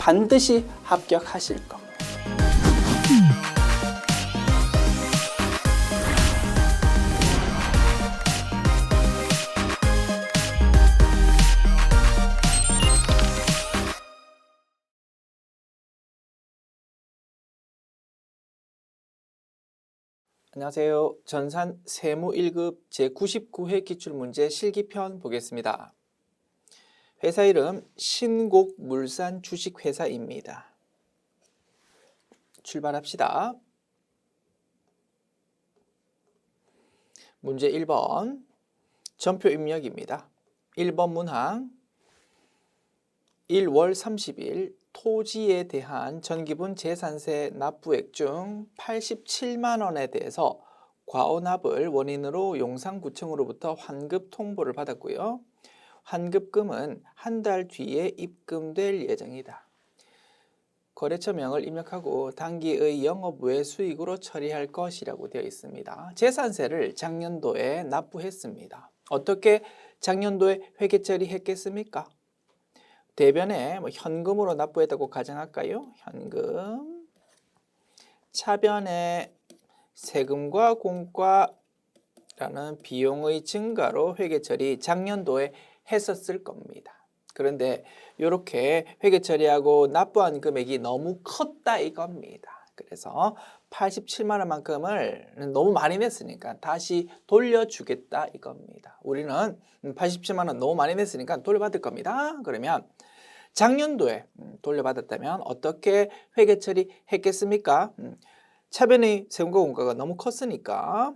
반드시 합격하실 겁니다. 안녕하세요. 전산 세무 1급 제99회 기출문제 실기편 보겠습니다. 회사 이름 신곡물산 주식회사입니다. 출발합시다. 문제 1번 전표 입력입니다. 1번 문항 1월 30일 토지에 대한 전기분 재산세 납부액 중 87만 원에 대해서 과오납을 원인으로 용산구청으로부터 환급 통보를 받았고요. 환급금은 한 달 뒤에 입금될 예정이다. 거래처명을 입력하고 당기의 영업외 수익으로 처리할 것이라고 되어 있습니다. 재산세를 작년도에 납부했습니다. 어떻게 작년도에 회계 처리했겠습니까? 대변에 현금으로 납부했다고 가정할까요? 현금. 차변에 세금과 공과라는 비용의 증가로 회계 처리 작년도에 했었을 겁니다. 그런데 이렇게 회계 처리하고 납부한 금액이 너무 컸다 이겁니다. 그래서 87만 원만큼을 너무 많이 냈으니까 다시 돌려주겠다 이겁니다. 우리는 87만 원 너무 많이 냈으니까 돌려받을 겁니다. 그러면 작년도에 돌려받았다면 어떻게 회계 처리했겠습니까? 차변의 세금과 공과가 너무 컸으니까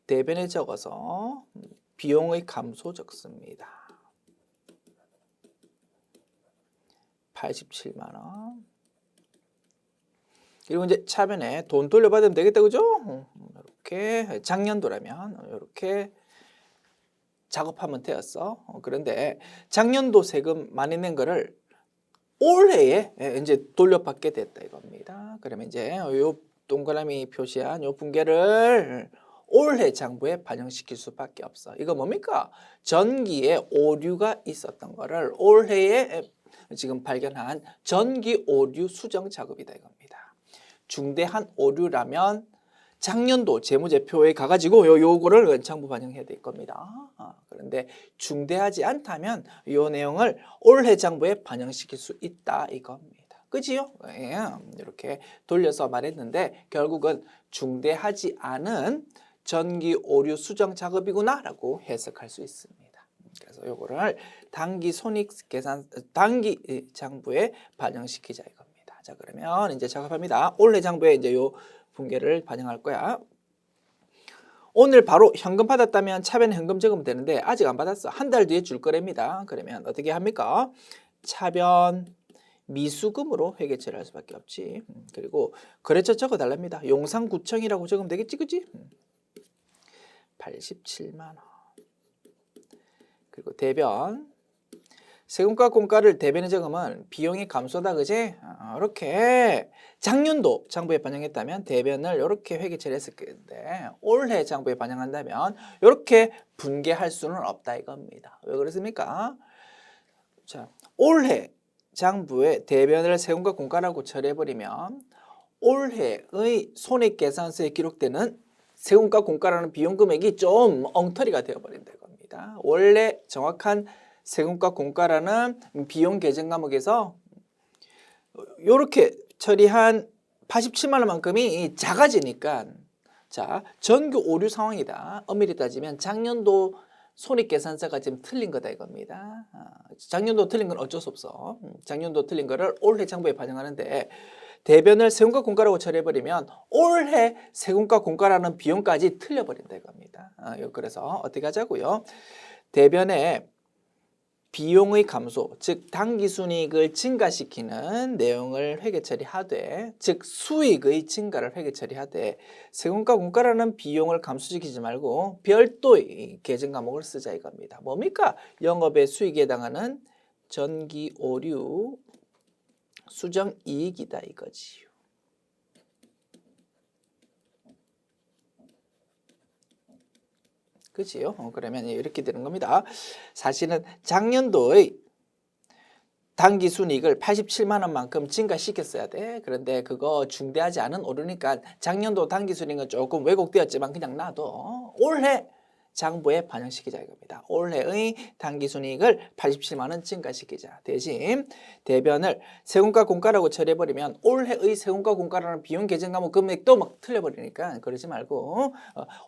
대변에 적어서 비용의 감소 적습니다. 87만 원. 그리고 이제 차변에 돈 돌려받으면 되겠다, 그죠? 이렇게 작년도라면 이렇게 작업하면 되었어. 그런데 작년도 세금 많이 낸 거를 올해에 이제 돌려받게 됐다 이겁니다. 그러면 이제 요 동그라미 표시한 요 분계를 올해 장부에 반영시킬 수밖에 없어. 이거 뭡니까? 전기에 오류가 있었던 거를 올해에 지금 발견한 전기 오류 수정 작업이다 이겁니다. 중대한 오류라면 작년도 재무제표에 가가지고 요거를 장부 반영해야 될 겁니다. 그런데 중대하지 않다면 요 내용을 올해 장부에 반영시킬 수 있다 이겁니다. 그지요? 예, 이렇게 돌려서 말했는데 결국은 중대하지 않은 전기 오류 수정 작업이구나 라고 해석할 수 있습니다. 그래서 요거를 당기 손익계산 당기 장부에 반영시키자 이겁니다. 자, 그러면 이제 작업합니다. 올해 장부에 이제 요 분계를 반영할 거야. 오늘 바로 현금 받았다면 차변에 현금 적으면 되는데 아직 안 받았어. 한 달 뒤에 줄 거랍니다. 그러면 어떻게 합니까? 차변 미수금으로 회계 처리할 수밖에 없지. 그리고 거래처 적어달랍니다. 용산구청이라고 적으면 되겠지, 그치? 87만 원. 그리고 대변 세금과 공과를 대변에 적으면 비용이 감소다, 그지? 이렇게 작년도 장부에 반영했다면 대변을 이렇게 회계 처리했을 건데 올해 장부에 반영한다면 이렇게 분계할 수는 없다 이겁니다. 왜 그렇습니까? 자, 올해 장부에 대변을 세금과 공과라고 처리해버리면 올해의 손익계산서에 기록되는 세금과 공과라는 비용 금액이 좀 엉터리가 되어버린다 이겁니다. 원래 정확한 세금과 공과라는 비용 계정 과목에서 이렇게 처리한 87만 원만큼이 작아지니까 자, 전교 오류 상황이다. 엄밀히 따지면 작년도 손익계산서가 지금 틀린 거다 이겁니다. 작년도 틀린 건 어쩔 수 없어. 작년도 틀린 거를 올해 장부에 반영하는데 대변을 세금과 공과라고 처리해버리면 올해 세금과 공과라는 비용까지 틀려버린다 이겁니다. 그래서 어떻게 하자고요? 대변에 비용의 감소, 즉 당기순이익을 증가시키는 내용을 회계 처리하되, 즉 수익의 증가를 회계 처리하되 세금과 공과라는 비용을 감소시키지 말고 별도의 계정 과목을 쓰자 이겁니다. 뭡니까? 영업의 수익에 해당하는 전기 오류 수정 이익이다 이거지요. 그치요? 그러면 이렇게 되는 겁니다. 사실은 작년도의 당기 순이익을 87만 원만큼 증가시켰어야 돼. 그런데 그거 중대하지 않은 오류니까 작년도 당기 순이익은 조금 왜곡되었지만 그냥 놔둬. 올해 장부에 반영시키자 이겁니다. 올해의 당기순이익을 87만 원 증가시키자. 대신 대변을 세금과 공과라고 처리해버리면 올해의 세금과 공과라는 비용 계정 과목 금액도 막 틀려버리니까 그러지 말고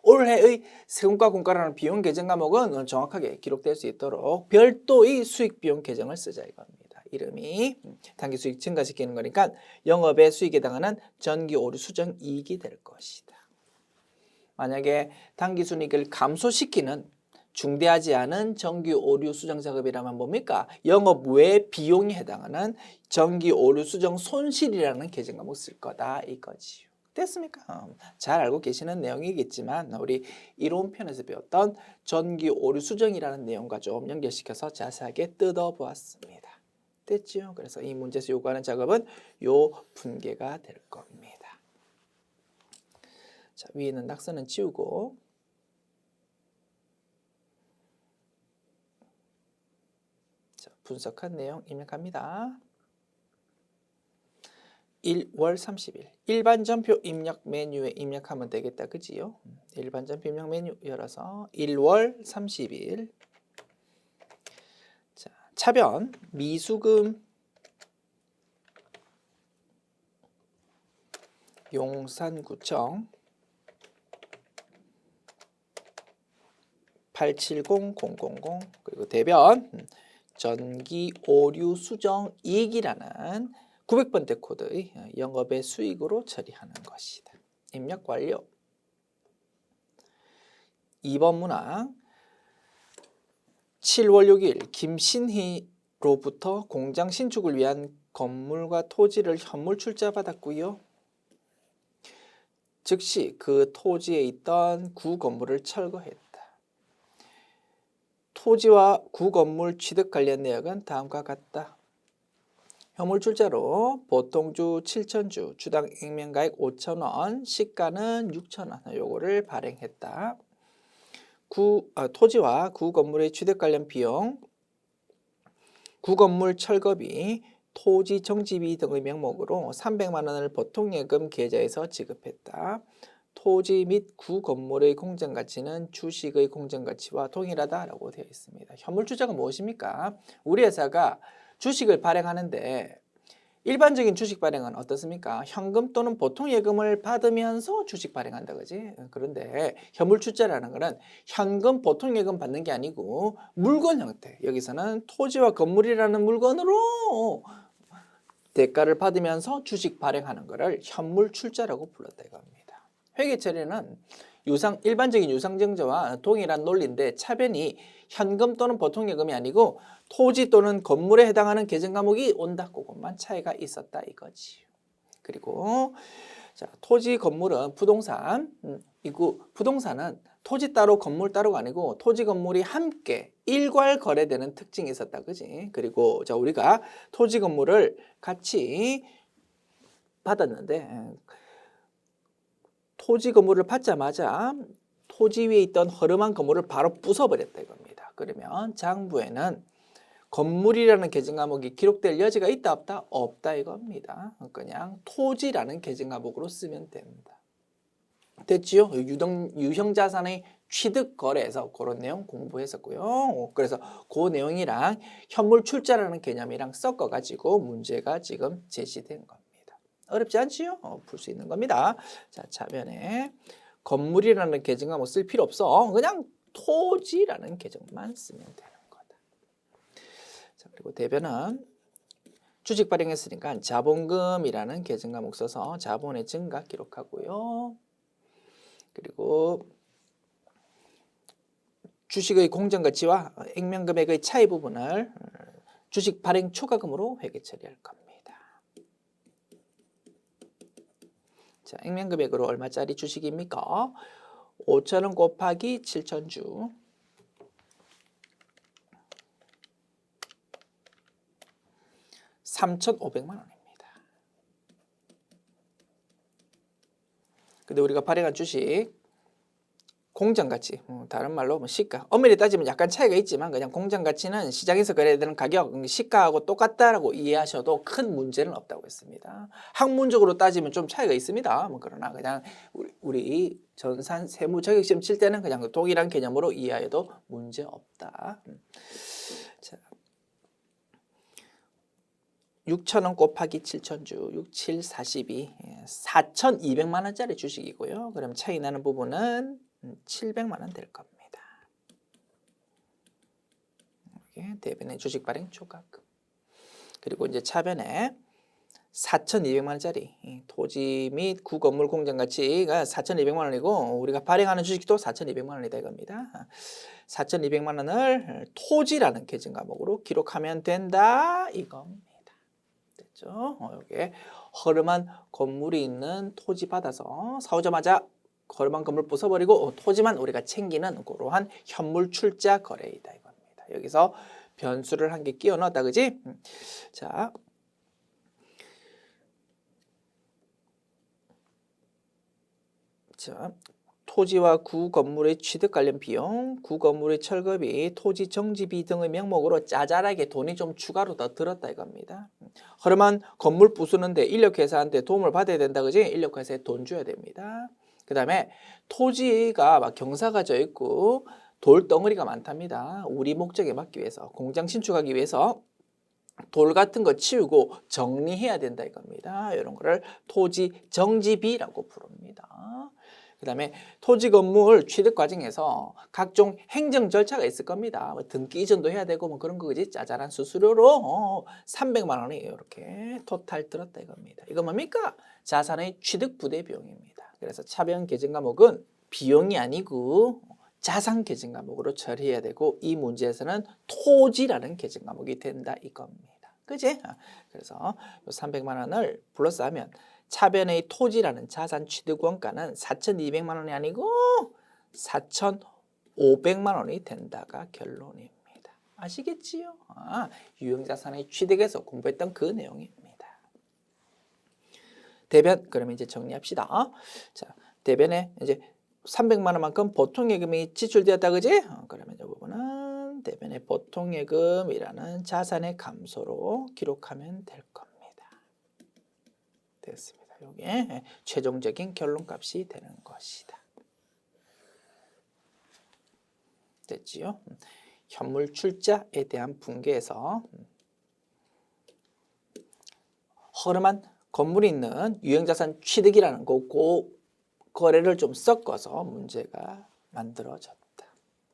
올해의 세금과 공과라는 비용 계정 과목은 정확하게 기록될 수 있도록 별도의 수익 비용 계정을 쓰자 이겁니다. 이름이 당기수익 증가시키는 거니까 영업의 수익에 해당하는 전기 오류 수정 이익이 될 것이다. 만약에 당기순이익을 감소시키는 중대하지 않은 전기 오류 수정 작업이라면 뭡니까? 영업 외 비용에 해당하는 전기 오류 수정 손실이라는 계정 과목 쓸 거다 이거지요. 됐습니까? 잘 알고 계시는 내용이겠지만 우리 이론편에서 배웠던 전기 오류 수정이라는 내용과 좀 연결시켜서 자세하게 뜯어보았습니다. 됐죠? 그래서 이 문제에서 요구하는 작업은 요 분계가 될 겁니다. 자, 위에 있는 낙서는 지우고 자, 분석한 내용 입력합니다. 1월 30일 일반 전표 입력 메뉴에 입력하면 되겠다. 그지요? 일반 전표 입력 메뉴 열어서 1월 30일 자, 차변 미수금 용산구청 870000 그리고 대변 전기 오류 수정 이익이라는 900번대 코드의 영업의 수익으로 처리하는 것이다. 입력 완료. 2번 문항 7월 6일 김신희로부터 공장 신축을 위한 건물과 토지를 현물 출자받았고요. 즉시 그 토지에 있던 구 건물을 철거했다. 토지와 구 건물 취득 관련 내역은 다음과 같다. 현물 출자로 보통주 7,000주, 주당 액면가액 5,000원, 시가는 6,000원 요거를 발행했다. 토지와 구 건물의 취득 관련 비용, 구 건물 철거비, 토지 정지비 등의 명목으로 300만 원을 보통예금 계좌에서 지급했다. 토지 및 구 건물의 공정가치는 주식의 공정가치와 동일하다라고 되어 있습니다. 현물주자가 무엇입니까? 우리 회사가 주식을 발행하는데 일반적인 주식 발행은 어떻습니까? 현금 또는 보통예금을 받으면서 주식 발행한다 그지? 그런데 현물출자라는 것은 현금 보통예금 받는 게 아니고 물건 형태. 여기서는 토지와 건물이라는 물건으로 대가를 받으면서 주식 발행하는 것을 현물출자라고 불렀다 이겁니다. 회계처리는 일반적인 유상증자와 동일한 논리인데 차변이 현금 또는 보통예금이 아니고 토지 또는 건물에 해당하는 계정 과목이 온다. 그것만 차이가 있었다 이거지. 그리고 자, 토지 건물은 부동산. 부동산은 토지 따로 건물 따로가 아니고 토지 건물이 함께 일괄 거래되는 특징이 있었다. 그지? 그리고 자, 우리가 토지 건물을 같이 받았는데 토지 건물을 받자마자 토지 위에 있던 허름한 건물을 바로 부숴버렸다 이겁니다. 그러면 장부에는 건물이라는 계정 과목이 기록될 여지가 있다 없다? 없다 이겁니다. 그냥 토지라는 계정 과목으로 쓰면 됩니다. 됐지요? 유형자산의 취득 거래에서 그런 내용 공부했었고요. 그래서 그 내용이랑 현물 출자라는 개념이랑 섞어가지고 문제가 지금 제시된 겁니다. 어렵지 않지요? 풀 수 있는 겁니다. 자, 차변에 건물이라는 계정 과목 쓸 필요 없어. 그냥 토지라는 계정만 쓰면 되는 거다. 자, 그리고 대변은 주식 발행했으니까 자본금이라는 계정 과목 써서 자본의 증가 기록하고요. 그리고 주식의 공정가치와 액면금액의 차이 부분을 주식 발행 초과금으로 회계 처리할 겁니다. 자, 액면금액으로 얼마짜리 주식입니까? 5,000원 곱하기 7,000주. 3,500만 원입니다. 근데 우리가 발행한 주식 공장 가치, 다른 말로 뭐 시가. 엄밀히 따지면 약간 차이가 있지만 그냥 공장 가치는 시장에서 거래되는 가격, 시가하고 똑같다라고 이해하셔도 큰 문제는 없다고 했습니다. 학문적으로 따지면 좀 차이가 있습니다. 뭐 그러나 그냥 우리 전산 세무 자격시험 칠 때는 그냥 동일한 개념으로 이해해도 문제 없다. 자. 6,000원 곱하기 7,000주, 6, 7, 42, 4,200만 원짜리 주식이고요. 그럼 차이 나는 부분은 700만 원 될 겁니다. 이게 대변의 주식 발행 초과금. 그리고 이제 차변에 4,200만 원짜리 토지 및 구건물 공장 가치가 4,200만 원이고 우리가 발행하는 주식도 4,200만 원이다 이겁니다. 4,200만 원을 토지라는 계정 과목으로 기록하면 된다 이겁니다. 됐죠? 여기에 허름한 건물이 있는 토지 받아서 사오자마자 허름한 건물 부숴버리고 토지만 우리가 챙기는 그러한 현물 출자 거래이다 이겁니다. 여기서 변수를 한 개 끼워 넣었다 그지? 자, 토지와 구 건물의 취득 관련 비용, 구 건물의 철거비, 토지 정지비 등의 명목으로 짜잘하게 돈이 좀 추가로 더 들었다 이겁니다. 허름한 건물 부수는데 인력회사한테 도움을 받아야 된다 그지? 인력회사에 돈 줘야 됩니다. 그 다음에 토지가 막 경사가 져 있고 돌덩어리가 많답니다. 우리 목적에 맞기 위해서 공장 신축하기 위해서 돌 같은 거 치우고 정리해야 된다 이겁니다. 이런 거를 토지 정지비라고 부릅니다. 그 다음에 토지 건물 취득 과정에서 각종 행정 절차가 있을 겁니다. 뭐 등기 이전도 해야 되고 뭐 그런 거지. 짜잘한 수수료로 300만 원이 이렇게 토탈 들었다 이겁니다. 이거 뭡니까? 자산의 취득 부대 비용입니다. 그래서 차변 계정 과목은 비용이 아니고 자산 계정 과목으로 처리해야 되고 이 문제에서는 토지라는 계정 과목이 된다 이겁니다. 그지? 그래서 300만 원을 플러스하면 차변의 토지라는 자산 취득 원가는 4,200만 원이 아니고 4,500만 원이 된다가 결론입니다. 아시겠지요? 유형자산의 취득에서 공부했던 그 내용입니다. 대변, 그러면 이제 정리합시다. 자, 대변에 이제 300만 원만큼 보통예금이 지출되었다 그지? 그러면 이 부분은 대변의 보통예금이라는 자산의 감소로 기록하면 될 겁니다. 됐습니다. 이게 최종적인 결론값이 되는 것이다. 됐지요? 현물 출자에 대한 분계에서 허름한 건물이 있는 유형자산 취득이라는 거, 그 거래를 좀 섞어서 문제가 만들어졌다.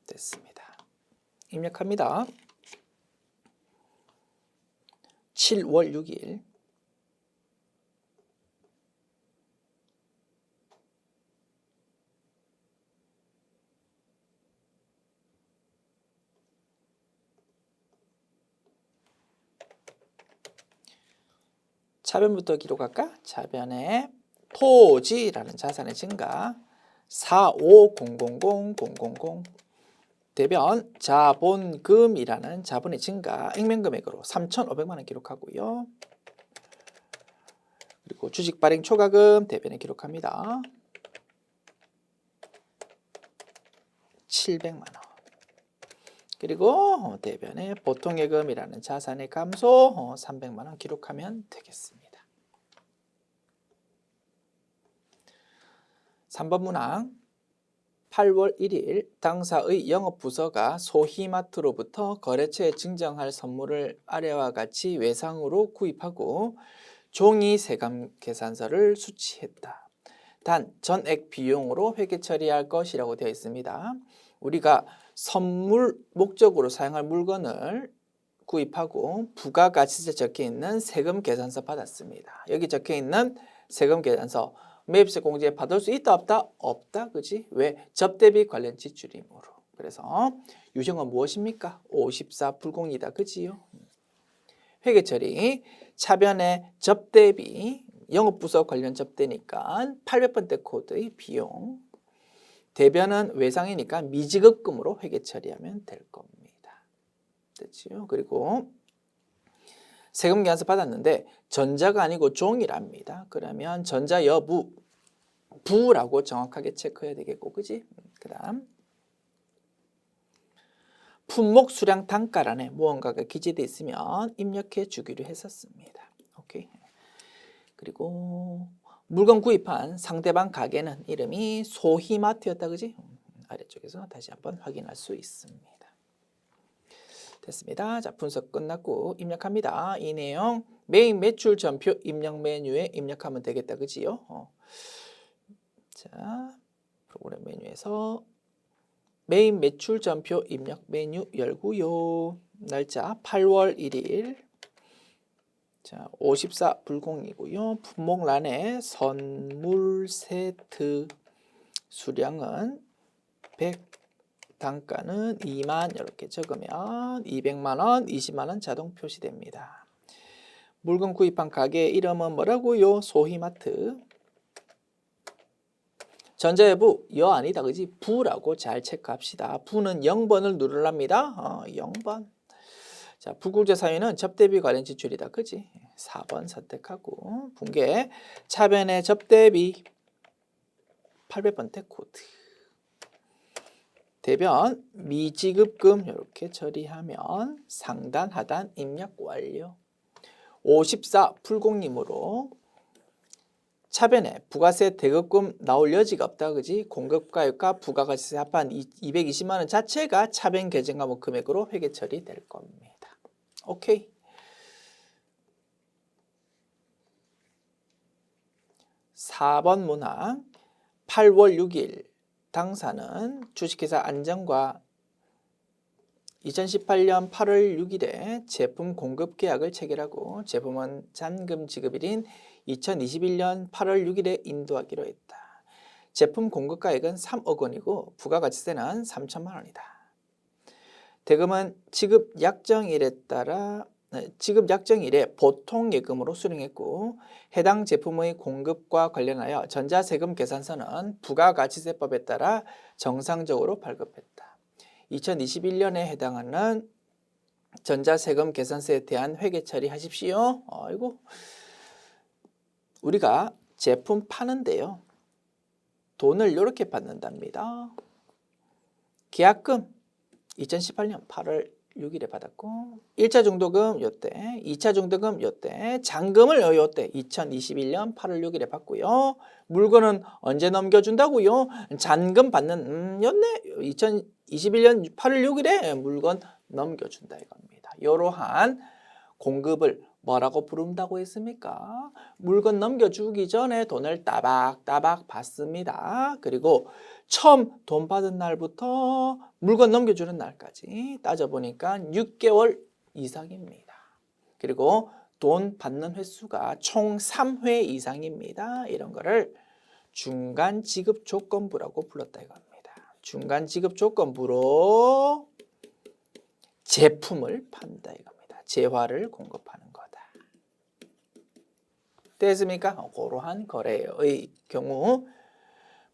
됐습니다. 입력합니다. 7월 6일 차변부터 기록할까? 차변에 토지라는 자산의 증가 4500000 대변 자본금이라는 자본의 증가 액면금액으로 3,500만 원 기록하고요. 그리고 주식 발행 초과금 대변에 기록합니다. 700만 원. 그리고 대변에 보통예금이라는 자산의 감소 300만 원 기록하면 되겠습니다. 3번 문항 8월 1일 당사의 영업부서가 소희마트로부터 거래처에 증정할 선물을 아래와 같이 외상으로 구입하고 종이 세감 계산서를 수취했다. 단 전액 비용으로 회계 처리할 것이라고 되어 있습니다. 우리가 선물 목적으로 사용할 물건을 구입하고 부가가치세 적혀있는 세금 계산서 받았습니다. 여기 적혀있는 세금 계산서 매입세 공제에 받을 수 있다 없다? 없다 그지? 왜? 접대비 관련 지출이므로. 그래서 유형은 무엇입니까? 54 불공이다 그지요? 회계 처리 차변의 접대비 영업부서 관련 접대니까 800번대 코드의 비용 대변은 외상이니까 미지급금으로 회계 처리하면 될 겁니다. 됐지요? 그리고 세금 계산서 받았는데 전자가 아니고 종이랍니다. 그러면 전자 여부 부라고 정확하게 체크해야 되겠고, 그지? 그 다음 품목 수량 단가란에 무언가가 기재되어 있으면 입력해 주기로 했었습니다. 오케이. 그리고 물건 구입한 상대방 가게는 이름이 소희마트였다, 그지? 아래쪽에서 다시 한번 확인할 수 있습니다. 됐습니다. 자, 분석 끝났고 입력합니다. 이 내용 메인 매출 전표 입력 메뉴에 입력하면 되겠다, 그지요? 자, 프로그램 메뉴에서 메인 매출 전표 입력 메뉴 열고요. 날짜 8월 1일. 자, 54 불공이고요. 품목란에 선물 세트 수량은 100, 단가는 2만 이렇게 적으면 200만 원, 20만 원 자동 표시됩니다. 물건 구입한 가게 이름은 뭐라고요? 소희마트. 전자예부 여 아니다, 그지? 부라고 잘 체크합시다. 부는 0번을 누르랍니다. 0번. 자, 부국제 사유는 접대비 관련 지출이다, 그지? 4번 선택하고 분계 차변의 접대비 800번대 코드. 대변 미지급금 이렇게 처리하면 상단 하단 입력 완료. 54 불공님으로 차변에 부가세 대급금 나올 여지가 없다, 그지? 공급가액과 부가가치세 합한 220만 원 자체가 차변 계정 과목 금액으로 회계 처리될 겁니다. 오케이. (4번) 문항 8월 6일 당사는 주식회사 안정과 2018년 8월 6일에 제품 공급 계약을 체결하고 제품은 잔금 지급일인 2021년 8월 6일에 인도하기로 했다. 제품 공급가액은 3억 원이고 부가가치세는 3천만 원이다. 대금은 지급 약정일에 따라 지급 약정일에 보통 예금으로 수령했고 해당 제품의 공급과 관련하여 전자세금 계산서는 부가가치세법에 따라 정상적으로 발급했다. 2021년에 해당하는 전자세금 계산서에 대한 회계 처리하십시오. 아이고, 우리가 제품 파는데요, 돈을 이렇게 받는답니다. 계약금 2018년 8월 6일에 받았고 1차 중도금 요때, 2차 중도금 요때, 잔금을 요때 2021년 8월 6일에 받고요. 물건은 언제 넘겨준다고요? 잔금 받는 요네 2021년 8월 6일에 물건 넘겨준다 이겁니다. 이러한 공급을 뭐라고 부른다고 했습니까? 물건 넘겨주기 전에 돈을 따박따박 받습니다. 그리고 처음 돈 받은 날부터 물건 넘겨주는 날까지 따져보니까 6개월 이상입니다. 그리고 돈 받는 횟수가 총 3회 이상입니다. 이런 거를 중간 지급 조건부라고 불렀다 이겁니다. 중간 지급 조건부로 제품을 판다 이겁니다. 재화를 공급하는 거다. 됐습니까? 그러한 거래의 경우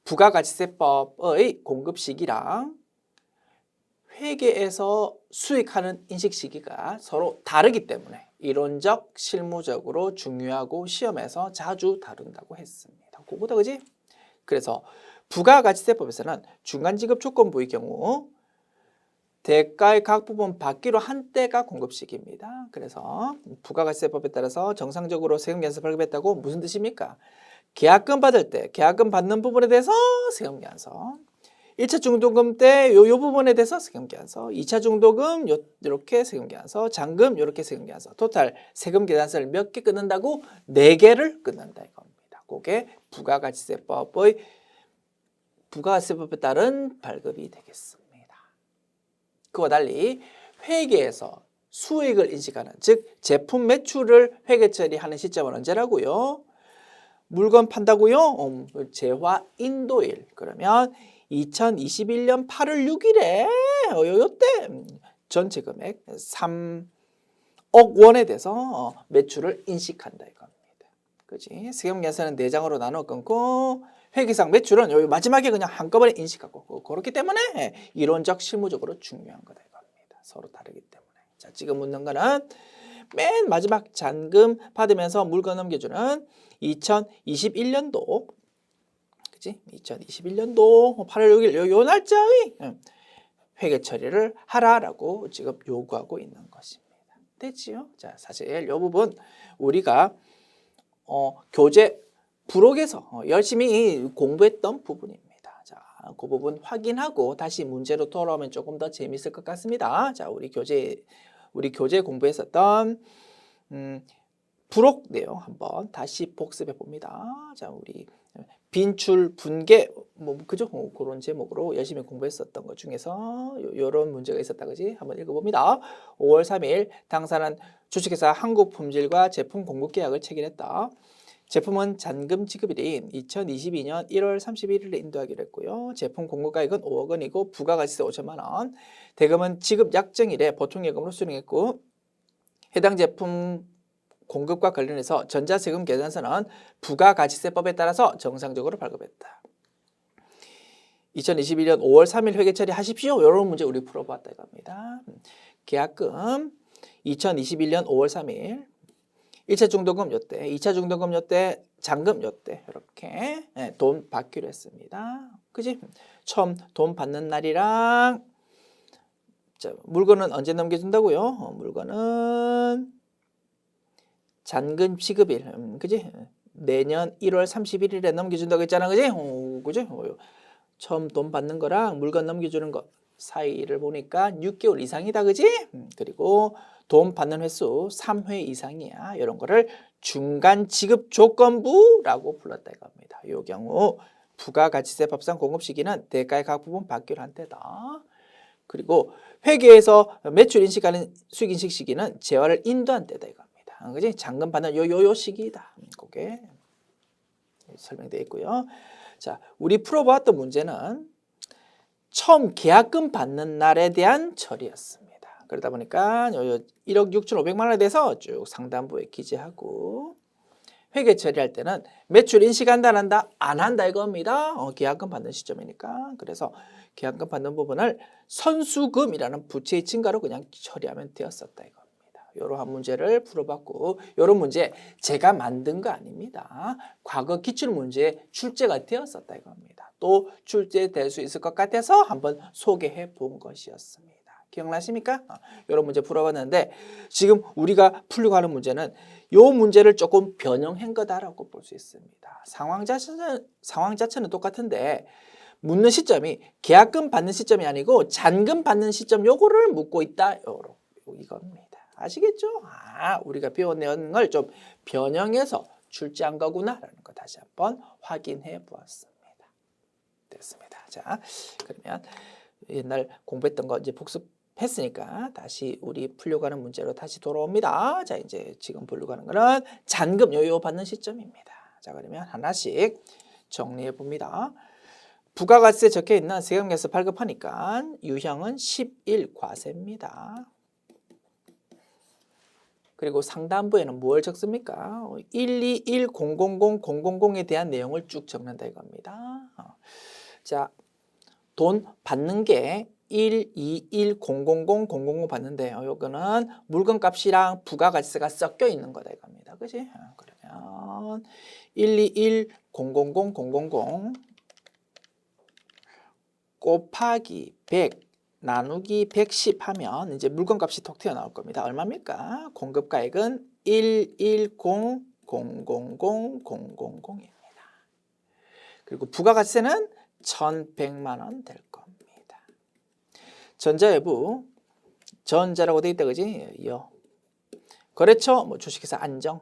부가가치세법의 공급 시기랑 회계에서 수익하는 인식 시기가 서로 다르기 때문에 이론적, 실무적으로 중요하고 시험에서 자주 다룬다고 했습니다. 그거다, 그지? 그래서 부가가치세법에서는 중간지급 조건부의 경우 대가의 각 부분 받기로 한 때가 공급 시기입니다. 그래서 부가가치세법에 따라서 정상적으로 세금계산서 발급했다고 무슨 뜻입니까? 계약금 받을 때 계약금 받는 부분에 대해서 세금계산서, 1차 중도금 때 요 부분에 대해서 세금계산서, 2차 중도금 요렇게 세금계산서, 잔금 요렇게 세금계산서, 토탈 세금계산서를 몇 개 끊는다고? 4개를 끊는다 이겁니다. 그게 부가가치세법에 따른 발급이 되겠습니다. 그와 달리 회계에서 수익을 인식하는, 즉 제품 매출을 회계 처리하는 시점은 언제라고요? 물건 판다고요? 재화 인도일. 그러면 2021년 8월 6일에 요때 전체 금액 3억 원에 대해서 매출을 인식한다 이겁니다. 그지? 세금계산서는 4장으로 나눠 끊고 회계상 매출은 여기 마지막에 그냥 한꺼번에 인식하고, 그렇기 때문에 이론적 실무적으로 중요한 거다 이겁니다. 서로 다르기 때문에. 자, 지금 묻는 거는 맨 마지막 잔금 받으면서 물건 넘겨주는 2021년도 그지? 2021년도 8월 6일 요 날짜의 회계 처리를 하라라고 지금 요구하고 있는 것입니다. 됐지요? 자, 사실 이 부분 우리가 교재 부록에서 열심히 공부했던 부분입니다. 자, 그 부분 확인하고 다시 문제로 돌아오면 조금 더 재밌을 것 같습니다. 자, 우리 교재 공부했었던 부록 내용 한번 다시 복습해 봅니다. 자, 우리 빈출 분계 그죠? 그런 제목으로 열심히 공부했었던 것 중에서 요런 문제가 있었다 그지? 한번 읽어봅니다. 5월 3일 당사는 주식회사 한국품질과 제품 공급 계약을 체결했다. 제품은 잔금 지급일인 2022년 1월 31일에 인도하기로 했고요. 제품 공급가액은 5억 원이고 부가가치세 5천만 원. 대금은 지급 약정일에 보통예금으로 수령했고 해당 제품 공급과 관련해서 전자세금 계산서는 부가가치세법에 따라서 정상적으로 발급했다. 2021년 5월 3일 회계 처리하십시오. 이런 문제 우리 풀어봤다 이겁니다. 계약금 2021년 5월 3일 1차 중도금 요때, 2차 중도금 요때, 잔금 요때 이렇게 돈 받기로 했습니다. 그지? 처음 돈 받는 날이랑 자, 물건은 언제 넘겨준다고요? 물건은 잔금 지급일, 그지? 내년 1월 31일에 넘겨준다고 했잖아, 그지? 그지? 처음 돈 받는 거랑 물건 넘겨주는 거 사이를 보니까 6개월 이상이다, 그지? 그리고 돈 받는 횟수 3회 이상이야. 이런 거를 중간 지급 조건부라고 불렀다 이겁니다. 이 경우 부가가치세 법상 공급 시기는 대가의 각 부분 받기로 한 때다. 그리고 회계에서 매출 인식하는 수익 인식 시기는 재화를 인도한 때다 이겁니다. 그지? 잔금 받는 요 시기다. 그게 설명되어 있고요. 자, 우리 풀어보았던 문제는 처음 계약금 받는 날에 대한 처리였습니다. 그러다 보니까 1억 6,500만 원에 대해서 쭉 상단부에 기재하고 회계 처리할 때는 매출 인식한다 안 한다? 안 한다 이겁니다. 계약금 받는 시점이니까. 그래서 계약금 받는 부분을 선수금이라는 부채의 증가로 그냥 처리하면 되었었다 이겁니다. 이러한 문제를 풀어봤고 이런 문제 제가 만든 거 아닙니다. 과거 기출문제에 출제가 되었었다 이겁니다. 또 출제될 수 있을 것 같아서 한번 소개해 본 것이었습니다. 기억나십니까? 이런 문제 풀어봤는데 지금 우리가 풀려고 하는 문제는 이 문제를 조금 변형한 거다라고 볼 수 있습니다. 상황 자체는 똑같은데 묻는 시점이 계약금 받는 시점이 아니고 잔금 받는 시점 요거를 묻고 있다. 이겁니다. 아시겠죠? 우리가 배운 내용을 좀 변형해서 출제한 거구나라는 거 다시 한번 확인해 보았습니다. 됐습니다. 자, 그러면 옛날 공부했던 거 이제 복습했으니까 다시 우리 풀려고 하는 문제로 다시 돌아옵니다. 자, 이제 지금 풀려고 하는 거는 잔금 요요 받는 시점입니다. 자, 그러면 하나씩 정리해 봅니다. 부가가치세에 적혀 있는 세금계에서 발급하니까 유형은 11과세입니다. 그리고 상단부에는 뭘 적습니까? 12100000에 대한 내용을 쭉 적는다 이겁니다. 자, 돈 받는 게 12100000 받는데요. 요거는 물건값이랑 부가가치세가 섞여 있는 거다 이겁니다. 그지? 그러면 12100000 곱하기 100 나누기 110 하면 이제 물건값이 톡 튀어나올 겁니다. 얼마입니까? 공급가액은 11000000입니다. 그리고 부가가치세는 1100만 원 될 겁니다. 전자외부 전자라고 돼 있다 그지? 거래처 주식회사 안정.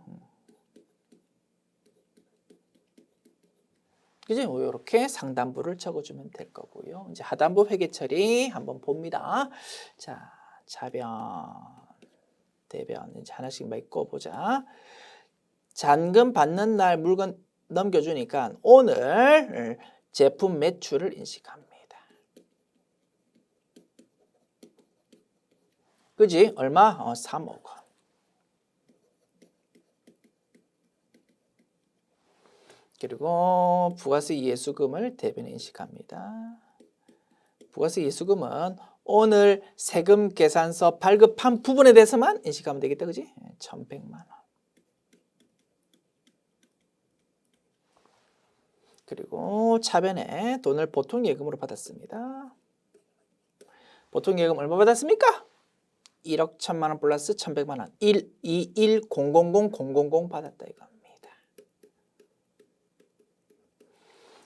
그죠? 이렇게 상단부를 적어주면 될 거고요. 이제 하단부 회계 처리 한번 봅니다. 자, 자변, 대변 이제 하나씩 읽고 보자. 잔금 받는 날 물건 넘겨주니까 오늘 제품 매출을 인식합니다. 그지? 얼마? 3억 원. 그리고 부가세 이해수금을 대변 인식합니다. 부가세 이해수금은 오늘 세금 계산서 발급한 부분에 대해서만 인식하면 되겠다. 그지? 1100만 원. 그리고 차변에 돈을 보통 예금으로 받았습니다. 보통 예금 얼마 받았습니까? 1억 1,000만 원 플러스 1,100만 원. 1, 2, 1, 0, 0, 0, 0, 0, 0 받았다 이겁니다.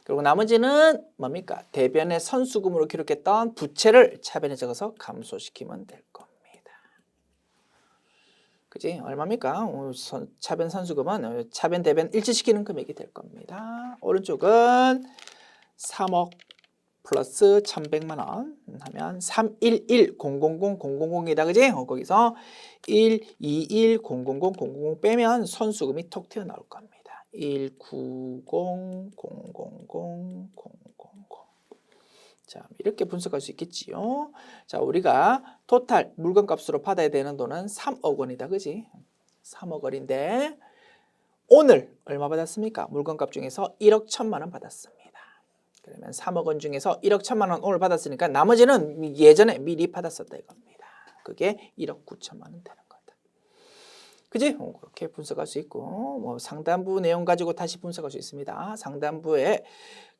그리고 나머지는 뭡니까? 대변에 선수금으로 기록했던 부채를 차변에 적어서 감소시키면 될 겁니다. 그지? 얼마입니까? 차변 선수금은 차변 대변 일치시키는 금액이 될 겁니다. 오른쪽은 3억 플러스 1,100만 원 하면 311 000 000이다. 그지? 거기서 121 000 000 빼면 선수금이 톡 튀어나올 겁니다. 190 000 000. 자, 이렇게 분석할 수 있겠지요. 자, 우리가 토탈 물건값으로 받아야 되는 돈은 3억 원이다. 그지? 3억 원인데 오늘 얼마 받았습니까? 물건값 중에서 1억 1,000만 원 받았습니다. 그러면 3억 원 중에서 1억 1,000만 원 오늘 받았으니까 나머지는 예전에 미리 받았었다 이겁니다. 그게 1억 9천만 원 되는 거다. 그지? 그렇게 분석할 수 있고 뭐 상단부 내용 가지고 다시 분석할 수 있습니다. 상단부에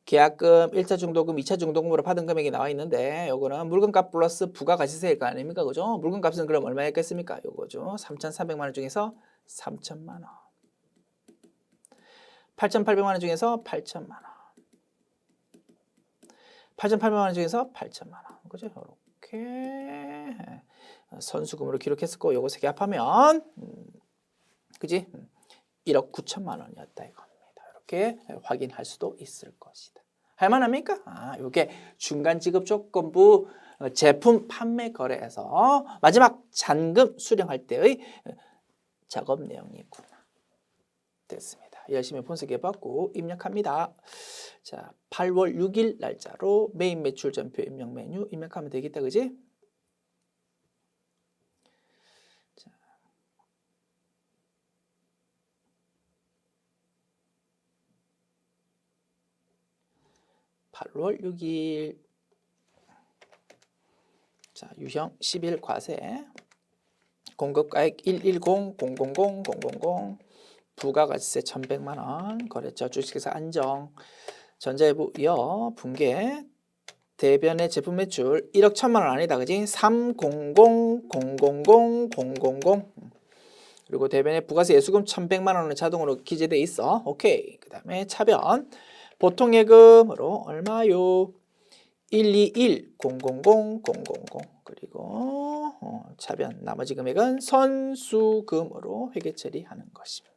계약금, 1차 중도금, 2차 중도금으로 받은 금액이 나와 있는데 요거는 물건값 플러스 부가가치세일 거 아닙니까? 그죠? 물건값은 그럼 얼마였겠습니까? 요거죠. 3,400만 원 중에서 3천만 원. 8,800만 원 중에서 8천만 원. 8,800만 원 중에서 8천만 원. 그죠? 이렇게 선수금으로 기록했었고 요거 세 개 합하면 그지? 1억 9천만 원이었다 이겁니다. 이렇게 확인할 수도 있을 것이다. 할만합니까? 요게 중간 지급 조건부 제품 판매 거래에서 마지막 잔금 수령할 때의 작업 내용이구나. 됐습니다. 열심히 분석해봤고 입력합니다. 자, 8월 6일 날짜로 메인 매출 전표 입력 메뉴 입력하면 되겠다. 그지? 자, 8월 6일 자, 유형 10일 과세 공급가액 110 000 000 부가가치세 1,100만 원 거래처 주식회사 안정 전자회부 이어 분계 대변의 제품 매출 1억 1,000만 원 아니다. 그지? 300 000 000 그리고 대변의 부가세 예수금 1,100만 원은 자동으로 기재돼 있어. 오케이. 그 다음에 차변 보통 예금으로 얼마요? 121 000 000 그리고 차변 나머지 금액은 선수금으로 회계 처리하는 것입니다.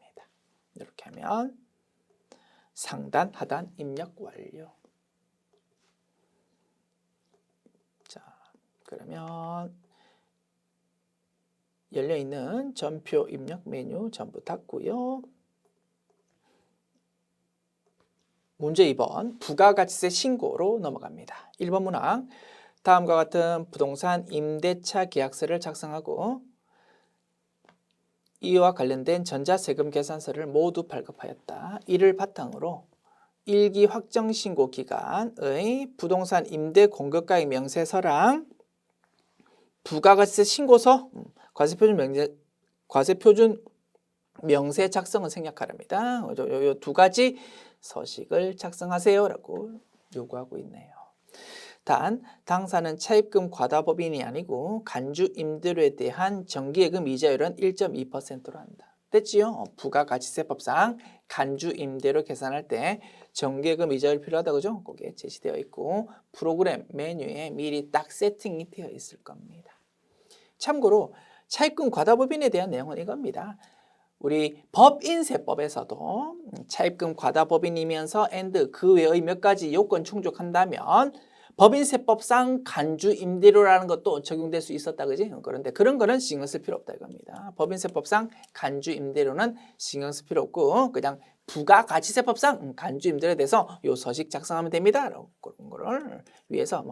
이렇게 하면 상단 하단 입력 완료. 자, 그러면 열려있는 전표 입력 메뉴 전부 닫고요. 문제 2번 부가가치세 신고로 넘어갑니다. 1번 문항 다음과 같은 부동산 임대차 계약서를 작성하고 이와 관련된 전자세금 계산서를 모두 발급하였다. 이를 바탕으로 1기 확정신고 기간의 부동산 임대 공급가액 명세서랑 부가가치세 신고서 과세표준 명세 작성을 생략하랍니다. 요 두 가지 서식을 작성하세요라고 요구하고 있네요. 단, 당사는 차입금 과다법인이 아니고 간주 임대료에 대한 정기예금 이자율은 1.2%로 한다. 됐지요? 부가가치세법상 간주 임대료 계산할 때 정기예금 이자율 필요하다. 그죠? 거기에 제시되어 있고 프로그램 메뉴에 미리 딱 세팅이 되어 있을 겁니다. 참고로 차입금 과다법인에 대한 내용은 이겁니다. 우리 법인세법에서도 차입금 과다법인이면서 and 그 외의 몇 가지 요건 충족한다면 법인세법상 간주 임대료라는 것도 적용될 수 있었다. 그지? 그런데 그런 거는 신경 쓸 필요 없다 이겁니다. 법인세법상 간주 임대료는 신경 쓸 필요 없고 그냥 부가가치세법상 간주 임대료에 대해서 요 서식 작성하면 됩니다. 그런 거를 위해서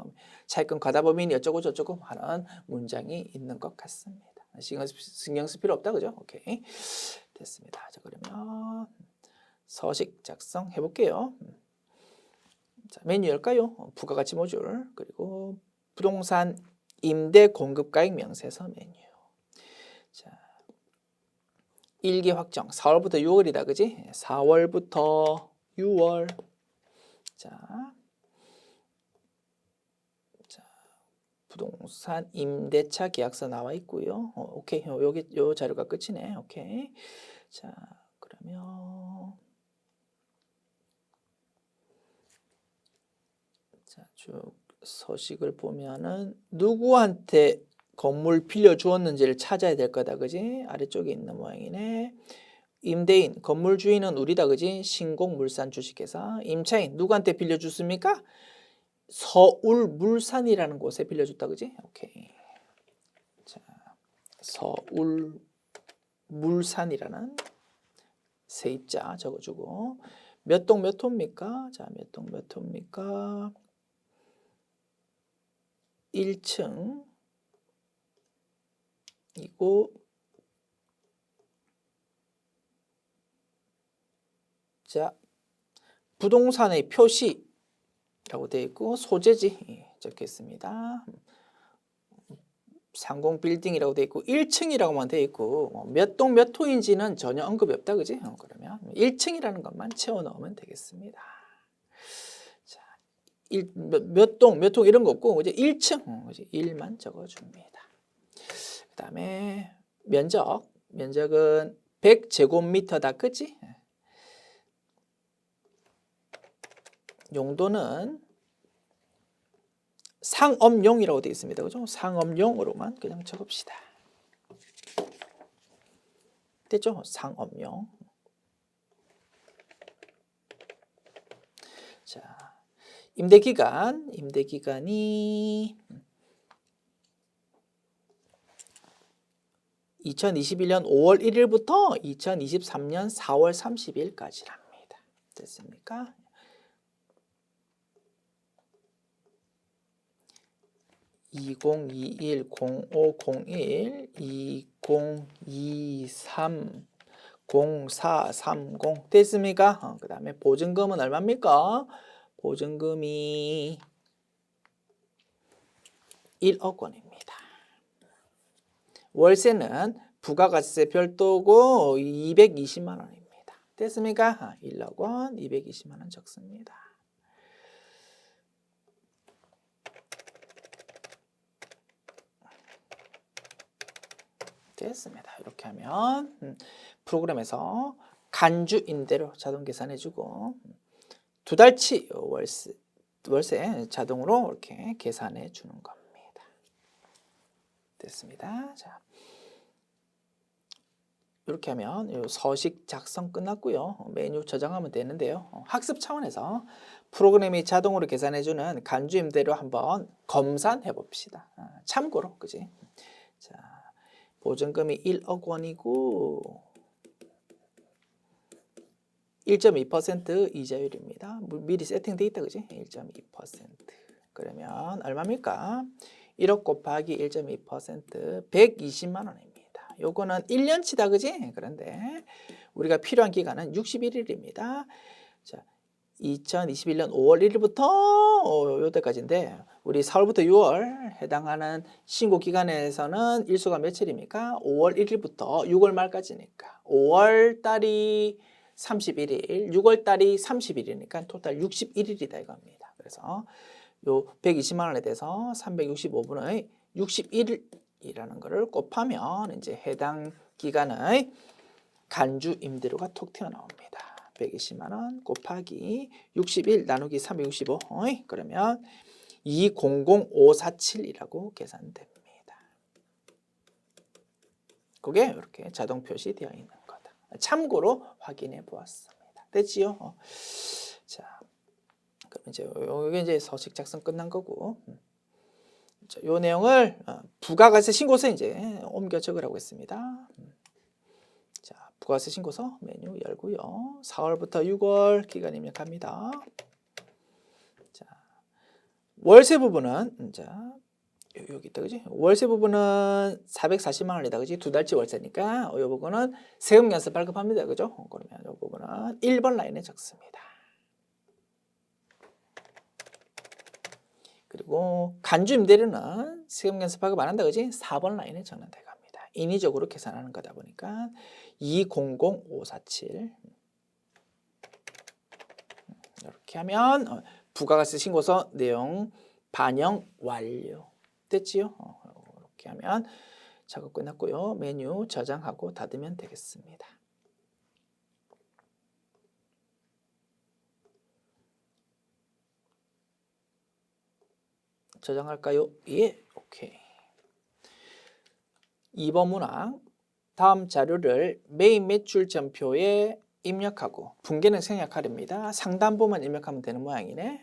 차입금 과다법인이 어쩌고 저쩌고 하는 문장이 있는 것 같습니다. 신경 쓸 필요 없다. 그죠? 오케이. 됐습니다. 자, 그러면 서식 작성해 볼게요. 자, 메뉴 열까요? 부가가치 모듈 그리고 부동산 임대 공급가액 명세서 메뉴. 자, 1기 확정 4월부터 6월이다. 그지? 4월부터 6월 자, 부동산 임대차 계약서 나와 있고요. 오케이. 여기 요 자료가 끝이네. 오케이. 자, 그러면 자, 쭉 서식을 보면은 누구한테 건물 빌려 주었는지를 찾아야 될 거다. 그지? 아래쪽에 있는 모양이네. 임대인, 건물 주인은 우리다. 그지? 신공물산 주식회사. 임차인, 누구한테 빌려 줬습니까? 서울물산이라는 곳에 빌려줬다. 그지? 오케이. 자, 서울물산이라는 세입자 적어주고 몇 동 몇 호입니까? 자, 몇 동 몇 호입니까? 1층 이고 자, 부동산의 표시라고 되어 있고 소재지 적혀 있습니다. 상공 빌딩이라고 되어 있고 1층이라고만 되어 있고 몇 동 몇 호인지는 전혀 언급이 없다. 그지? 그러면 1층이라는 것만 채워 넣으면 되겠습니다. 자, 몇 동 몇 호 이런 거 없고 이제 1층 1만 적어 줍니다. 그다음에 면적은 100제곱미터다. 그지? 용도는 상업용이라고 되어 있습니다. 그죠? 상업용으로만 그냥 적읍시다. 됐죠? 상업용. 자, 임대기간이 2021년 5월 1일부터 2023년 4월 30일까지랍니다. 됐습니까? 2021-0501, 2023-0430 됐습니까? 그 다음에 보증금은 얼마입니까? 보증금이 1억 원입니다. 월세는 부가가치세 별도고 220만 원입니다. 됐습니까? 1억 원, 220만 원 적습니다. 됐습니다. 이렇게 하면 프로그램에서 간주 임대료 자동 계산해주고 두 달치 월세 자동으로 이렇게 계산해 주는 겁니다. 됐습니다. 자, 이렇게 하면 서식 작성 끝났고요. 메뉴 저장하면 되는데요. 학습 차원에서 프로그램이 자동으로 계산해주는 간주 임대료 한번 검산해 봅시다. 참고로, 그지? 자, 보증금이 1억 원이고 1.2% 이자율입니다. 미리 세팅돼 있다, 그지? 1.2%. 그러면 얼마입니까? 1억 곱하기 1.2% 120만 원입니다. 요거는 1년치다, 그지? 그런데 우리가 필요한 기간은 61일입니다. 자, 2021년 5월 1일부터 요때까지인데 우리 4월부터 6월 해당하는 신고 기간에서는 일수가 며칠입니까? 5월 1일부터 6월 말까지니까 5월 달이 31일, 6월 달이 30일이니까 토탈 61일이다 이겁니다. 그래서 요 120만 원에 대해서 365분의 61일이라는 거를 곱하면 이제 해당 기간의 간주 임대료가 톡 튀어나옵니다. 120만 원 곱하기 61 나누기 365 그러면 200547이라고 계산됩니다. 그게 이렇게 자동 표시되어 있는 거다. 참고로 확인해 보았습니다. 됐지요? 자, 그럼 이제 여기 이제 서식 작성 끝난 거고, 자, 요 내용을 부가가세 신고서에 이제 옮겨 적으라고 했습니다. 자, 부가세 신고서 메뉴 열고요. 4월부터 6월 기간 입력합니다. 자, 월세 부분은 자 여기 있다, 그지? 월세 부분은 440만 원이다, 그지? 두 달치 월세니까 이 부분은 세금 연수 발급합니다, 그죠? 그러면 이 부분은 1번 라인에 적습니다. 그리고 간주 임대료는 세금 연수 발급 안 한다, 그지? 4번 라인에 적는 데 갑니다. 인위적으로 계산하는 거다 보니까 200547 이렇게 하면 부가가치 신고서 내용 반영 완료. 됐지요? 이렇게 하면 작업 끝났고요. 메뉴 저장하고 닫으면 되겠습니다. 저장할까요? 예, 오케이. 2번 문항. 다음 자료를 메인 매출 전표에 입력하고 분계는 생략하렵니다. 상단부만 입력하면 되는 모양이네.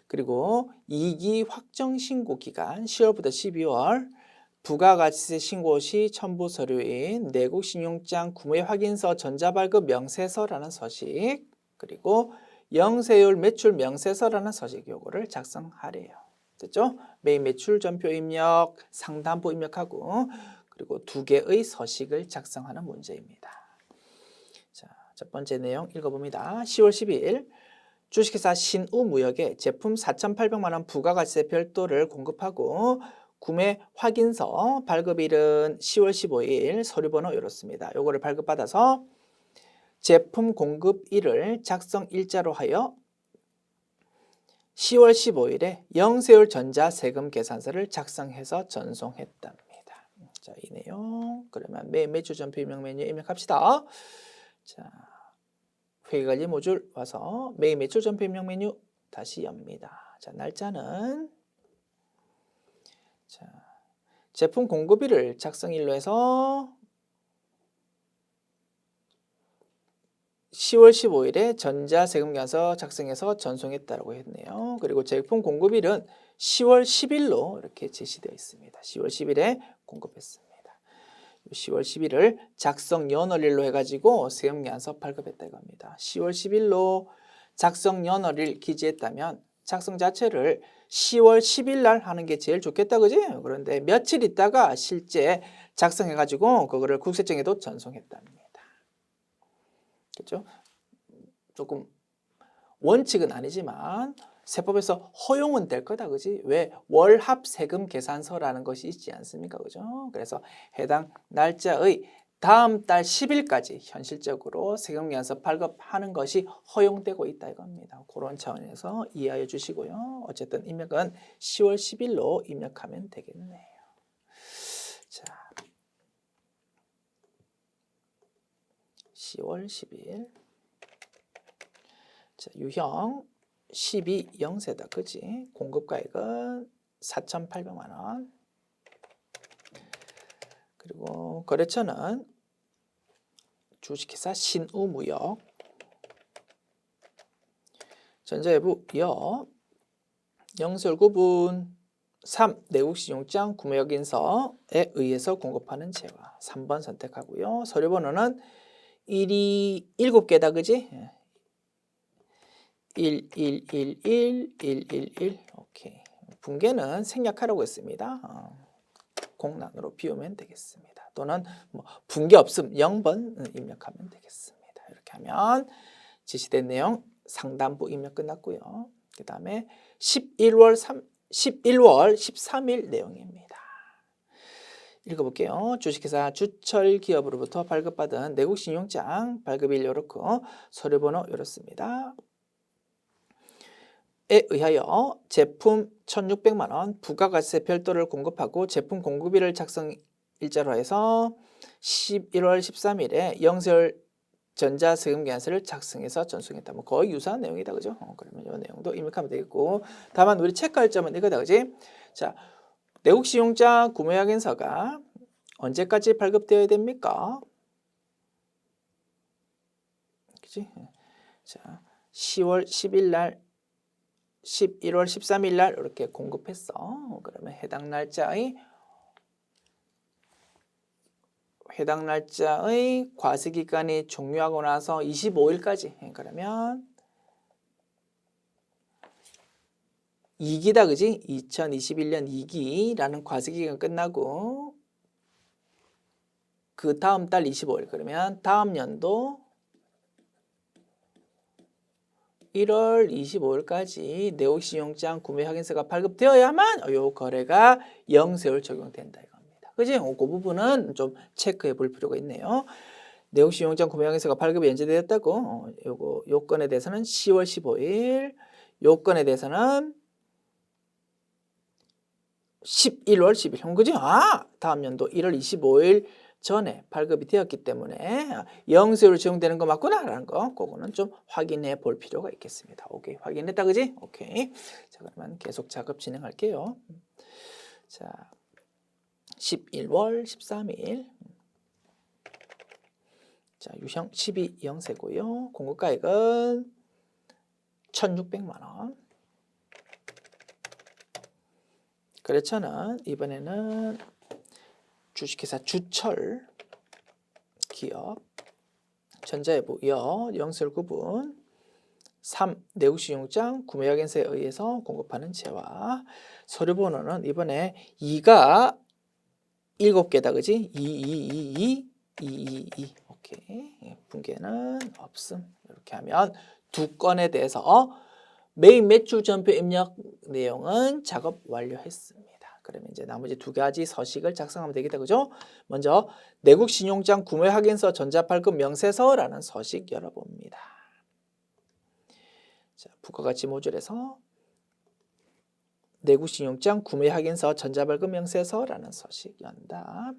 그리고 2기 확정 신고 기간 10월부터 12월 부가가치세 신고 시 첨부 서류인 내국신용장 구매 확인서 전자발급 명세서라는 서식 그리고 영세율 매출 명세서라는 서식 요거를 작성하래요. 됐죠? 메인 매출 전표 입력, 상단부 입력하고 그리고 2개의 서식을 작성하는 문제입니다. 자, 첫 번째 내용 읽어봅니다. 10월 12일 주식회사 신우무역에 제품 4,800만 원 부가가치세 별도를 공급하고 구매 확인서 발급일은 10월 15일 서류번호 이렇습니다. 요거를 발급받아서 제품 공급일을 작성 일자로 하여 10월 15일에 영세율 전자세금 계산서를 작성해서 전송했답니다. 자, 이 내용 그러면 매출 전표 입력 메뉴에 입력합시다. 자, 회계관리 모듈 와서 메인 매출 전표 입력 메뉴 다시 엽니다. 자, 날짜는 자, 제품 공급일을 작성일로 해서 10월 15일에 전자세금 계산서 작성해서 전송했다고 했네요. 그리고 제품 공급일은 10월 10일로 이렇게 제시되어 있습니다. 10월 10일에 공급했습니다. 10월 10일을 작성 연월일로 해가지고 세금 계산서 발급했다 이겁니다. 10월 10일로 작성 연월일 기재했다면 작성 자체를 10월 10일 날 하는 게 제일 좋겠다 그지? 그런데 며칠 있다가 실제 작성해가지고 그거를 국세청에도 전송했답니다. 그렇죠? 조금 원칙은 아니지만 세법에서 허용은 될 거다 그지? 왜? 월합 세금 계산서라는 것이 있지 않습니까? 그죠? 그래서 해당 날짜의 다음 달 10일까지 현실적으로 세금 계산서 발급하는 것이 허용되고 있다 이겁니다. 그런 차원에서 이해하여 주시고요. 어쨌든 입력은 10월 10일로 입력하면 되겠네요. 자, 10월 10일. 자, 유형 12영세다. 그지? 공급가액은 4,800만 원. 그리고 거래처는 주식회사 신우무역. 전자외부 여. 영세율 구분 3. 내국신용장 구매확인서에 의해서 공급하는 재화. 3번 선택하고요. 서류번호는 7개다. 그지? 1111 오케이. 분계는 생략하라고 했습니다. 공란으로 비우면 되겠습니다. 또는 뭐 분계 없음 0번 입력하면 되겠습니다. 이렇게 하면 지시된 내용 상단부 입력 끝났고요. 그 다음에 11월 13일 내용입니다. 읽어볼게요. 주식회사 주철기업으로부터 발급받은 내국신용장 발급일 요렇고 서류번호 이렇습니다. 에 의하여 제품 1,600만 원 부가가치세 별도를 공급하고 제품 공급일을 작성 일자로 해서 11월 13일에 영세율 전자세금 계산서를 작성해서 전송했다. 뭐 거의 유사한 내용이다. 그죠? 그러면 이 내용도 입력하면 되겠고 다만 우리 체크할 점은 이거다. 그지? 자, 내국신용장 구매확인서가 언제까지 발급되어야 됩니까? 그지? 자, 10월 10일 날 11월 13일 날 이렇게 공급했어. 그러면 해당 날짜의 과세기간이 종료하고 나서 25일까지 그러면 2기다. 그지? 2021년 2기라는 과세기간 끝나고 그 다음 달 25일 그러면 다음 연도 1월 25일까지 내국신용장 구매 확인서가 발급되어야만 이 거래가 영세율 적용된다 이겁니다. 그지? 그 부분은 좀 체크해 볼 필요가 있네요. 내국신용장 구매항에서가 발급이 연체되었다고. 요거 요건에 대해서는 10월 15일, 요건에 대해서는 11월 10일. 그지? 다음 연도 1월 25일 전에 발급이 되었기 때문에 영세율 적용되는 거 맞구나라는 거, 그거는 좀 확인해 볼 필요가 있겠습니다. 오케이, 확인했다, 그지? 오케이. 자, 그러면 계속 작업 진행할게요. 자, 11월 13일. 자, 유형 12영세고요. 공급가액은 1,600만 원. 거래처는 이번에는 주식회사 주철 기업, 전자예보 영세율 구분 3. 내국신용장 구매약인서에 의해서 공급하는 재화. 서류번호는 이번에 2가 7개다, 그지? 2. 오케이. 분개는 없음. 이렇게 하면 두 건에 대해서 메인 매출 전표 입력 내용은 작업 완료했습니다. 그러면 이제 나머지 두 가지 서식을 작성하면 되겠다, 그죠? 먼저 내국신용장 구매 확인서 전자발급 명세서라는 서식 열어봅니다. 자, 부가가치 모듈에서 내국신용장 구매 확인서 전자발급 명세서라는 서식 연다.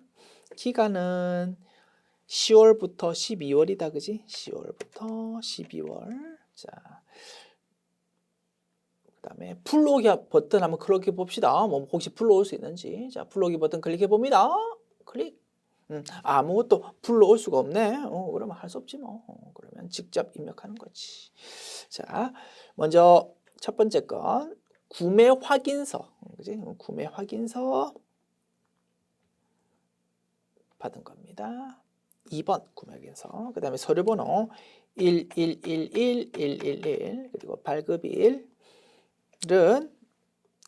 기간은 10월부터 12월이다, 그지? 10월부터 12월. 자, 그다음에 풀로기 버튼 한번 클릭해 봅시다. 뭐 혹시 불러올 수 있는지. 자, 풀로기 버튼 클릭해 봅니다. 클릭. 아무것도 불러올 수가 없네. 그러면 할 수 없지 뭐. 그러면 직접 입력하는 거지. 자, 먼저 첫 번째 건 구매 확인서, 그지? 구매 확인서 받은 겁니다. 2번 구매 확인서. 그다음에 서류번호 1111111 그리고 발급일은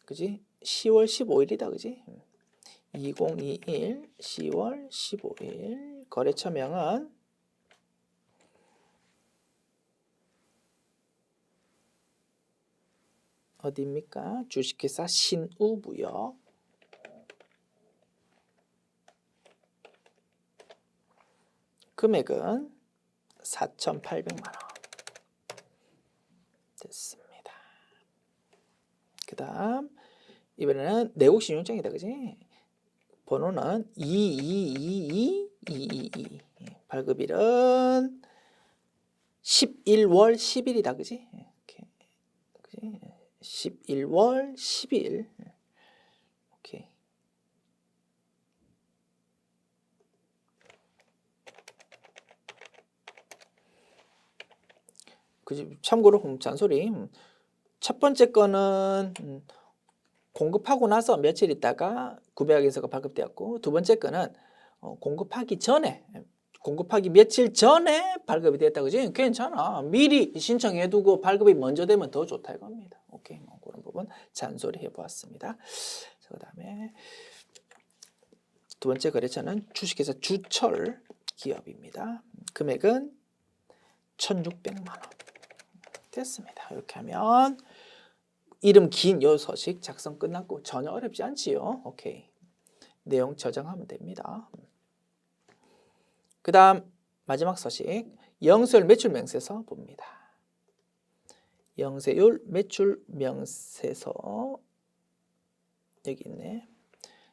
그지? 10월 15일이다, 그지? 2021 10월 15일. 거래처명은 어디입니까? 주식회사 신우무역. 금액은 4,800만 원. 됐습니다. 그 다음 이번에는 내국신용장이다, 그지? 번호는 222222. 발급일은 11월 10일이다, 그지? 이렇게. 그지? 11월 10일. 오케이. 그지? 참고로 잔소리. 첫 번째 거는 공급하고 나서 며칠 있다가 구매확인서가 발급되었고, 두 번째 거는 공급하기 며칠 전에 발급이 됐다, 그지? 괜찮아. 미리 신청해두고 발급이 먼저 되면 더 좋다 이겁니다. 오케이, 뭐 그런 부분 잔소리 해보았습니다. 그 다음에 두 번째 거래처는 주식회사 주철 기업입니다. 금액은 1,600만 원. 됐습니다. 이렇게 하면 이름 긴 요 서식 작성 끝났고 전혀 어렵지 않지요. 오케이. 내용 저장하면 됩니다. 그 다음 마지막 서식 영세율 매출 명세서 봅니다. 영세율 매출 명세서 여기 있네.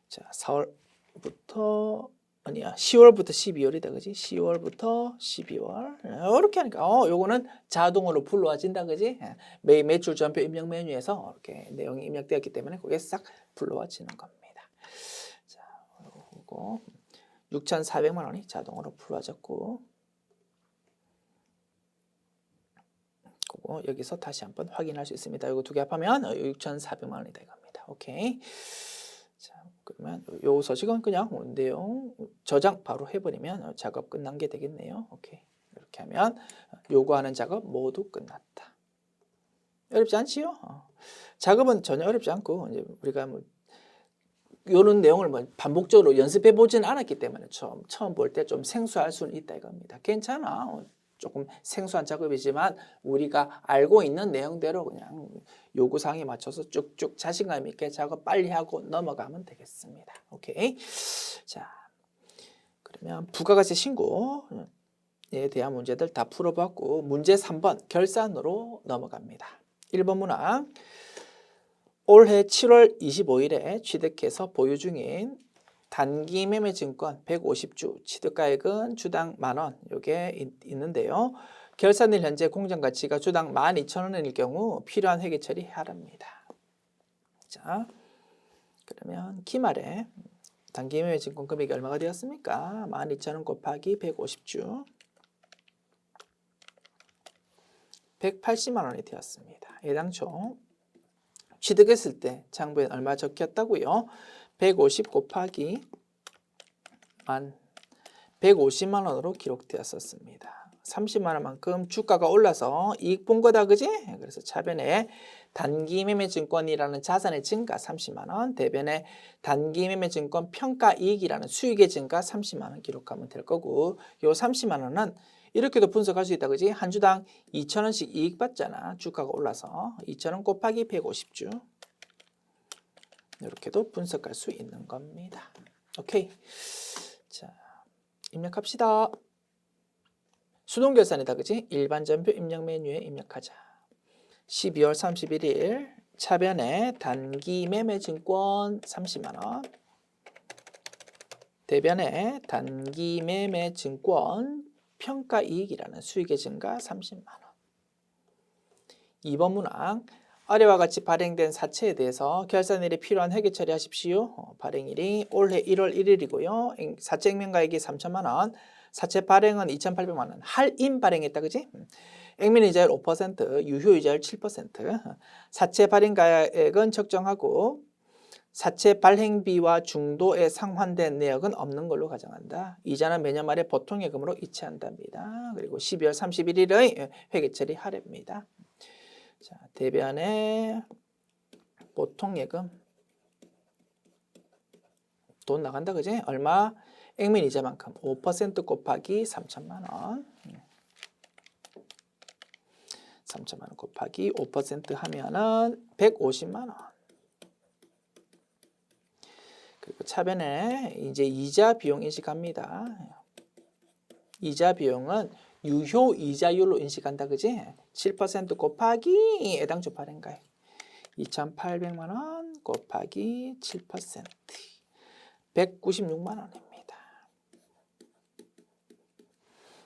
자, 10월부터 12월이다, 그지? 10월부터 12월 이렇게 하니까 요거는 자동으로 불러와진다, 그지? 매일 매출 전표 입력 메뉴에서 이렇게 내용이 입력되었기 때문에 그게 싹 불러와지는 겁니다. 자, 요거 6,400만 원이 자동으로 불러와졌고, 그거 여기서 다시 한번 확인할 수 있습니다. 이거 두 개 합하면 6,400만 원이다 이겁니다. 오케이. 자, 그러면 요 서식은 그냥 내용 저장 바로 해버리면 작업 끝난 게 되겠네요. 오케이. 이렇게 하면 요구하는 작업 모두 끝났다. 어렵지 않지요? 작업은 전혀 어렵지 않고 이제 우리가 뭐 요런 내용을 뭐 반복적으로 연습해 보지는 않았기 때문에 처음 볼 때 좀 생소할 수는 있다 이겁니다. 괜찮아. 조금 생소한 작업이지만 우리가 알고 있는 내용대로 그냥 요구사항에 맞춰서 쭉쭉 자신감 있게 작업 빨리 하고 넘어가면 되겠습니다. 오케이. 자, 그러면 부가가치 신고 대한 문제들 다 풀어봤고 문제 3번 결산으로 넘어갑니다. 1번 문항 올해 7월 25일에 취득해서 보유 중인 단기 매매 증권 150주 취득가액은 주당 만원 요게 있는데요. 결산일 현재 공정 가치가 주당 12,000원일 경우 필요한 회계 처리하랍니다. 자, 그러면 기말에 단기 매매 증권 금액이 얼마가 되었습니까? 12,000원 곱하기 150주 180만 원이 되었습니다. 예당초 취득했을 때 장부에 얼마 적혔다고요? 150 곱하기 150만 원으로 기록되었었습니다. 30만 원만큼 주가가 올라서 이익 본 거다, 그지? 그래서 차변에 단기 매매 증권이라는 자산의 증가 30만 원, 대변에 단기 매매 증권 평가 이익이라는 수익의 증가 30만 원 기록하면 될 거고, 요 30만 원은 이렇게도 분석할 수 있다, 그지? 한 주당 2,000원씩 이익 받잖아. 주가가 올라서 2,000원 곱하기 150주. 이렇게도 분석할 수 있는 겁니다. 오케이. 자, 입력합시다. 수동결산이다, 그지? 일반 전표 입력 메뉴에 입력하자. 12월 31일 차변에 단기 매매 증권 30만 원. 대변에 단기 매매 증권 평가 이익이라는 수익의 증가 30만 원. 2번 문항 아래와 같이 발행된 사채에 대해서 결산일에 필요한 회계 처리하십시오. 발행일이 올해 1월 1일이고요. 사채 액면가액이 3천만 원. 사채 발행은 2,800만 원. 할인 발행했다, 그지? 액면이자율 5%, 유효이자율 7%. 사채 발행가액은 적정하고 사채 발행비와 중도에 상환된 내역은 없는 걸로 가정한다. 이자는 매년 말에 보통예금으로 이체한답니다. 그리고 12월 31일의 회계 처리하랍니다. 자, 대변에 보통예금 돈 나간다, 그지? 얼마? 액면이자만큼 5% 곱하기 3천만 원. 3천만 원 곱하기 5% 하면은 150만 원. 그리고 차변에 이제 이자 비용 인식합니다. 이자 비용은 유효 이자율로 인식한다, 그지? 7% 곱하기 애당초 발행가액 2,800만 원 곱하기 7% 196만 원입니다.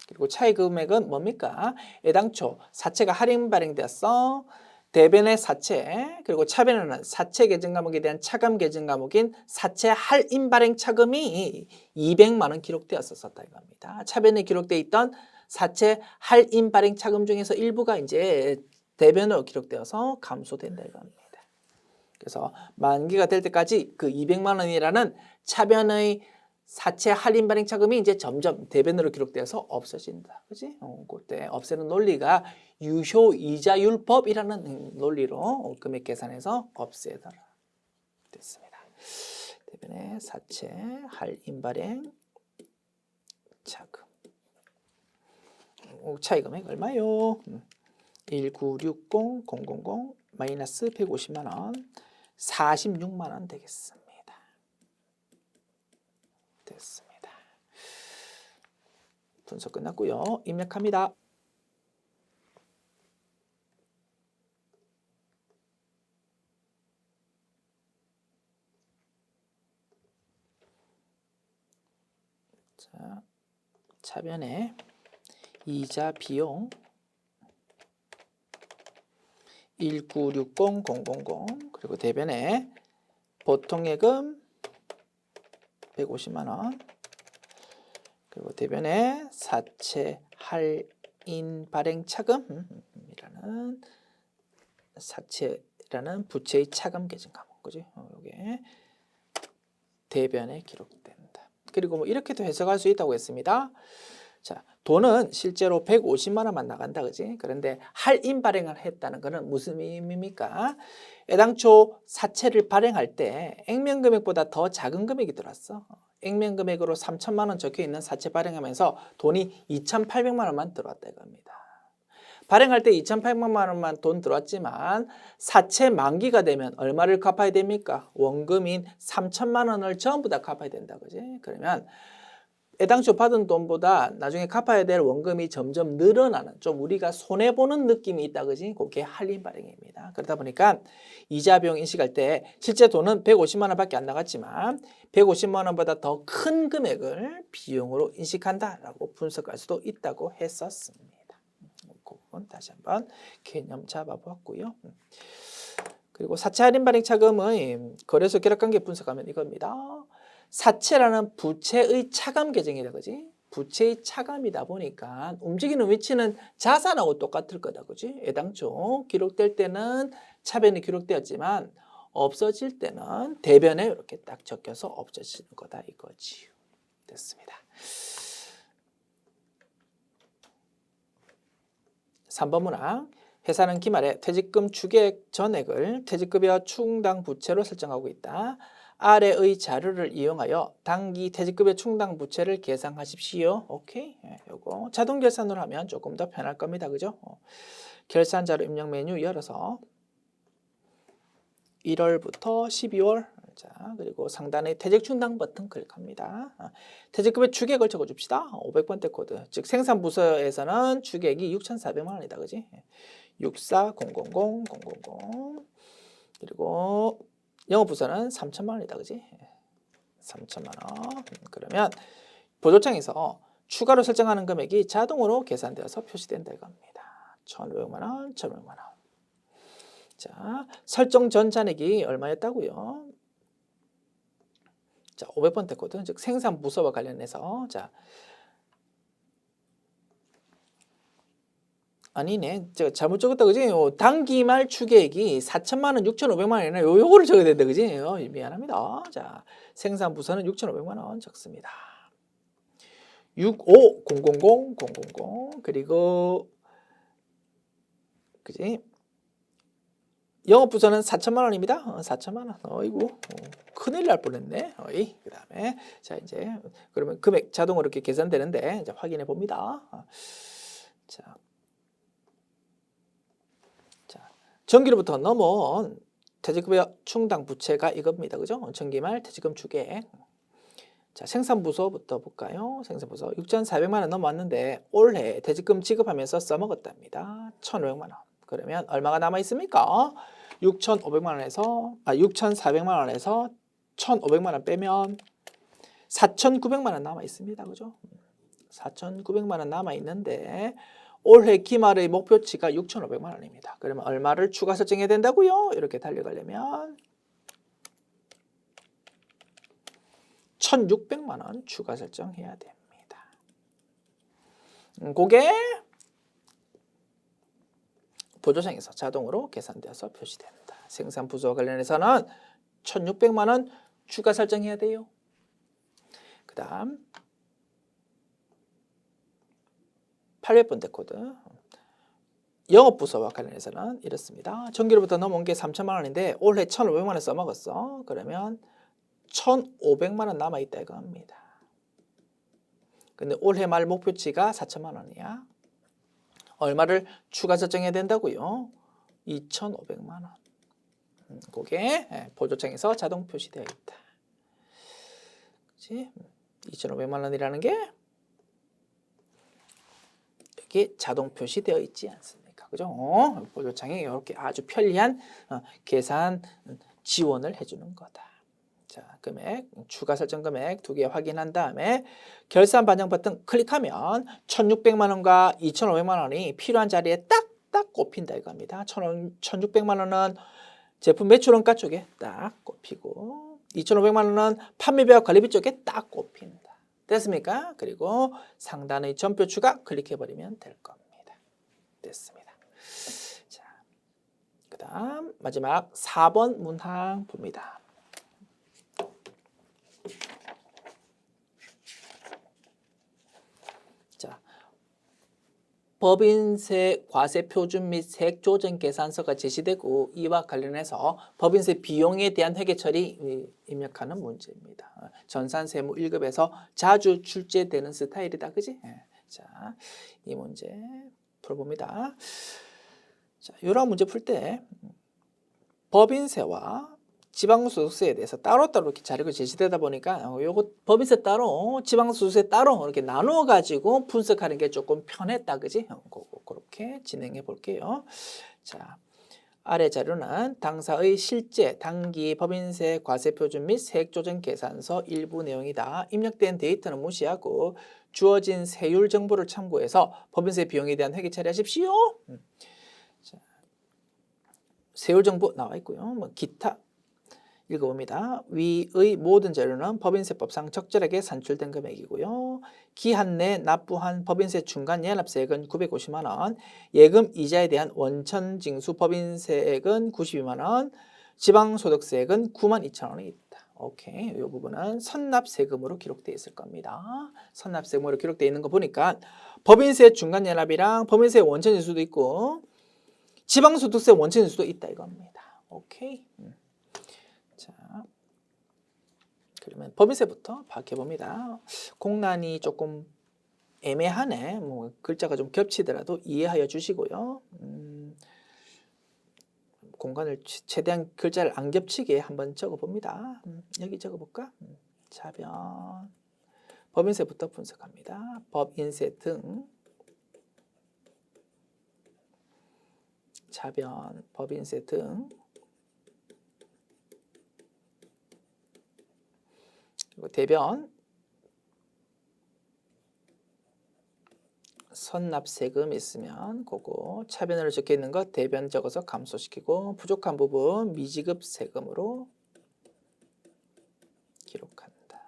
그리고 차이 금액은 뭡니까? 애당초 사채가 할인 발행되었어. 대변의 사채, 그리고 차변에는 사채 계정 과목에 대한 차감 계정 과목인 사채 할인 발행 차금이 200만 원 기록되었었다 이겁니다. 차변에 기록되어 있던 사채 할인 발행 차금 중에서 일부가 이제 대변으로 기록되어서 감소된다 이겁니다. 그래서 만기가 될 때까지 그 200만 원이라는 차변의 사채 할인 발행 차금이 이제 점점 대변으로 기록되어서 없어진다. 그지? 그때 없애는 논리가 유효 이자율법이라는 논리로 금액 계산해서 없애더라. 됐습니다. 대변에 사채 할인 발행 차금. 차이 금액 얼마요? 1960000 마이너스 150만 원, 46만 원 되겠습니다. 됐습니다. 분석 끝났고요. 입력합니다. 자, 차변에 이자 비용 1960000 그리고 대변에 보통예금 150만 원 그리고 대변에 사채 할인 발행 차금이라는 사채라는 부채의 차금 계정 과목, 그지? 이게 대변에 기록된다. 그리고 뭐 이렇게도 해석할 수 있다고 했습니다. 자, 돈은 실제로 150만 원만 나간다, 그지? 그런데 할인 발행을 했다는 것은 무슨 의미입니까? 애당초 사채를 발행할 때 액면 금액보다 더 작은 금액이 들어왔어. 액면 금액으로 3천만 원 적혀 있는 사채 발행하면서 돈이 2,800만 원만 들어왔다 이겁니다. 발행할 때 2,800만 원만 돈 들어왔지만 사채 만기가 되면 얼마를 갚아야 됩니까? 원금인 3천만 원을 전부 다 갚아야 된다, 그지? 그러면 애당초 받은 돈보다 나중에 갚아야 될 원금이 점점 늘어나는 좀 우리가 손해보는 느낌이 있다 그지? 그게 할인 발행입니다. 그러다 보니까 이자 비용 인식할 때 실제 돈은 150만 원밖에 안 나갔지만 150만 원보다 더 큰 금액을 비용으로 인식한다라고 분석할 수도 있다고 했었습니다. 그건 다시 한번 개념 잡아보았고요. 그리고 사채 할인 발행 차금의 거래소 결합관계 분석하면 이겁니다. 사채라는 부채의 차감 계정이다 그지? 부채의 차감이다 보니까 움직이는 위치는 자산하고 똑같을 거다 그지? 애당초 기록될 때는 차변이 기록되었지만 없어질 때는 대변에 이렇게 딱 적혀서 없어지는 거다 이거지요. 됐습니다. 3번 문항. 회사는 기말에 퇴직금 추계액 전액을 퇴직급여 충당 부채로 설정하고 있다. 아래의 자료를 이용하여 당기 퇴직급여 충당 부채를 계산하십시오. 오케이. 요거 자동 결산으로 하면 조금 더 편할 겁니다. 그죠? 결산 자료 입력 메뉴 열어서 1월부터 12월 자, 그리고 상단에 퇴직 충당 버튼 클릭합니다. 퇴직급여 추계액을 적어줍시다. 500번대 코드. 즉 생산부서에서는 추계액이 6,400만 원이다. 그지? 640000000 그리고 영업부서는 3천만 원이다. 그지? 3천만 원. 그러면 보조청에서 추가로 설정하는 금액이 자동으로 계산되어서 표시된다 이겁니다. 1,500만 원, 1,500만 원. 자, 설정 전 잔액이 얼마였다고요? 자, 500번대 코드, 즉 생산부서와 관련해서 자, 아니네, 제가 잘못 적었다 그지? 당기말 추계액이 4천만 원, 6,500만 원이나 요거를 적어야 된다 그지? 미안합니다. 자, 생산부서는 6,500만 원 적습니다. 6500000 그리고 그지? 영업부서는 4천만 원입니다. 4천만 원. 어이구. 큰일 날 뻔했네. 그다음에 자 이제 그러면 금액 자동으로 이렇게 계산되는데 이제 확인해 봅니다. 자, 전기로부터 넘어온 퇴직급여 충당 부채가 이겁니다. 그죠? 전기말 퇴직금 추계액. 자, 생산부서부터 볼까요? 생산부서 6,400만 원 넘어왔는데 올해 퇴직금 지급하면서 써먹었답니다. 1,500만 원. 그러면 얼마가 남아 있습니까? 6,500만 원에서 6,400만 원에서 1,500만 원 빼면 4,900만 원 남아 있습니다. 그죠? 4,900만 원 남아 있는데 올해 기말의 목표치가 6,500만 원입니다. 그러면 얼마를 추가 설정해야 된다고요? 이렇게 달려가려면 1,600만 원 추가 설정해야 됩니다. 그게 보조청에서 자동으로 계산되어서 표시됩니다. 생산부서와 관련해서는 1,600만 원 추가 설정해야 돼요. 그 다음 800번대 코드 영업부서와 관련해서는 이렇습니다. 전기로부터 넘어온 게 3천만 원인데 올해 1,500만 원 써먹었어. 그러면 1,500만 원 남아있다 이겁니다. 근데 올해 말 목표치가 4천만 원이야. 얼마를 추가 설정해야 된다고요? 2,500만 원. 그게 보조청에서 자동 표시되어 있다. 그치? 2,500만 원이라는 게 여기 자동 표시되어 있지 않습니까? 그죠? 보조청이 이렇게 아주 편리한 계산 지원을 해주는 거다. 자, 금액, 추가 설정 금액 두 개 확인한 다음에 결산 반영 버튼 클릭하면 1,600만 원과 2,500만 원이 필요한 자리에 딱딱 꼽힌다 이겁니다. 1,600만 원은 제품 매출원가 쪽에 딱 꼽히고 2,500만 원은 판매비와 관리비 쪽에 딱 꼽힌다. 됐습니까? 그리고 상단의 전표 추가 클릭해버리면 될 겁니다. 됐습니다. 자, 그 다음 마지막 4번 문항 봅니다. 자, 법인세 과세 표준 및 세액 조정 계산서가 제시되고 이와 관련해서 법인세 비용에 대한 회계 처리 입력하는 문제입니다. 전산세무 1급에서 자주 출제되는 스타일이다. 그지? 자, 이 문제 풀어봅니다. 자, 이런 문제 풀 때 법인세와 지방소득세에 대해서 따로따로 이렇게 자료가 제시되다 보니까 요거 법인세 따로 지방소득세 따로 이렇게 나누어 가지고 분석하는 게 조금 편했다, 그지? 그렇게 진행해 볼게요. 자, 아래 자료는 당사의 실제 당기 법인세 과세표준 및 세액조정 계산서 일부 내용이다. 입력된 데이터는 무시하고 주어진 세율 정보를 참고해서 법인세 비용에 대한 회계 처리하십시오. 자, 세율 정보 나와 있고요. 뭐 기타 읽어봅니다. 위의 모든 자료는 법인세법상 적절하게 산출된 금액이고요. 기한 내 납부한 법인세 중간 연합세액은 950만 원, 예금 이자에 대한 원천 징수 법인세액은 92만 원, 지방소득세액은 9만 2천 원이 있다. 오케이, 이 부분은 선납세금으로 기록되어 있을 겁니다. 선납세금으로 기록되어 있는 거 보니까 법인세 중간 연합이랑 법인세 원천 징수도 있고 지방소득세 원천 징수도 있다 이겁니다. 오케이. 자, 그러면 법인세부터 밝혀봅니다. 공란이 조금 애매하네. 뭐 글자가 좀 겹치더라도 이해하여 주시고요. 공간을 최대한 글자를 안 겹치게 한번 적어봅니다. 여기 적어볼까? 차변 법인세부터 분석합니다. 법인세 등 차변 법인세 등 대변 선납세금 있으면 그거 차변으로 적혀 있는 거 대변 적어서 감소시키고 부족한 부분 미지급 세금으로 기록한다.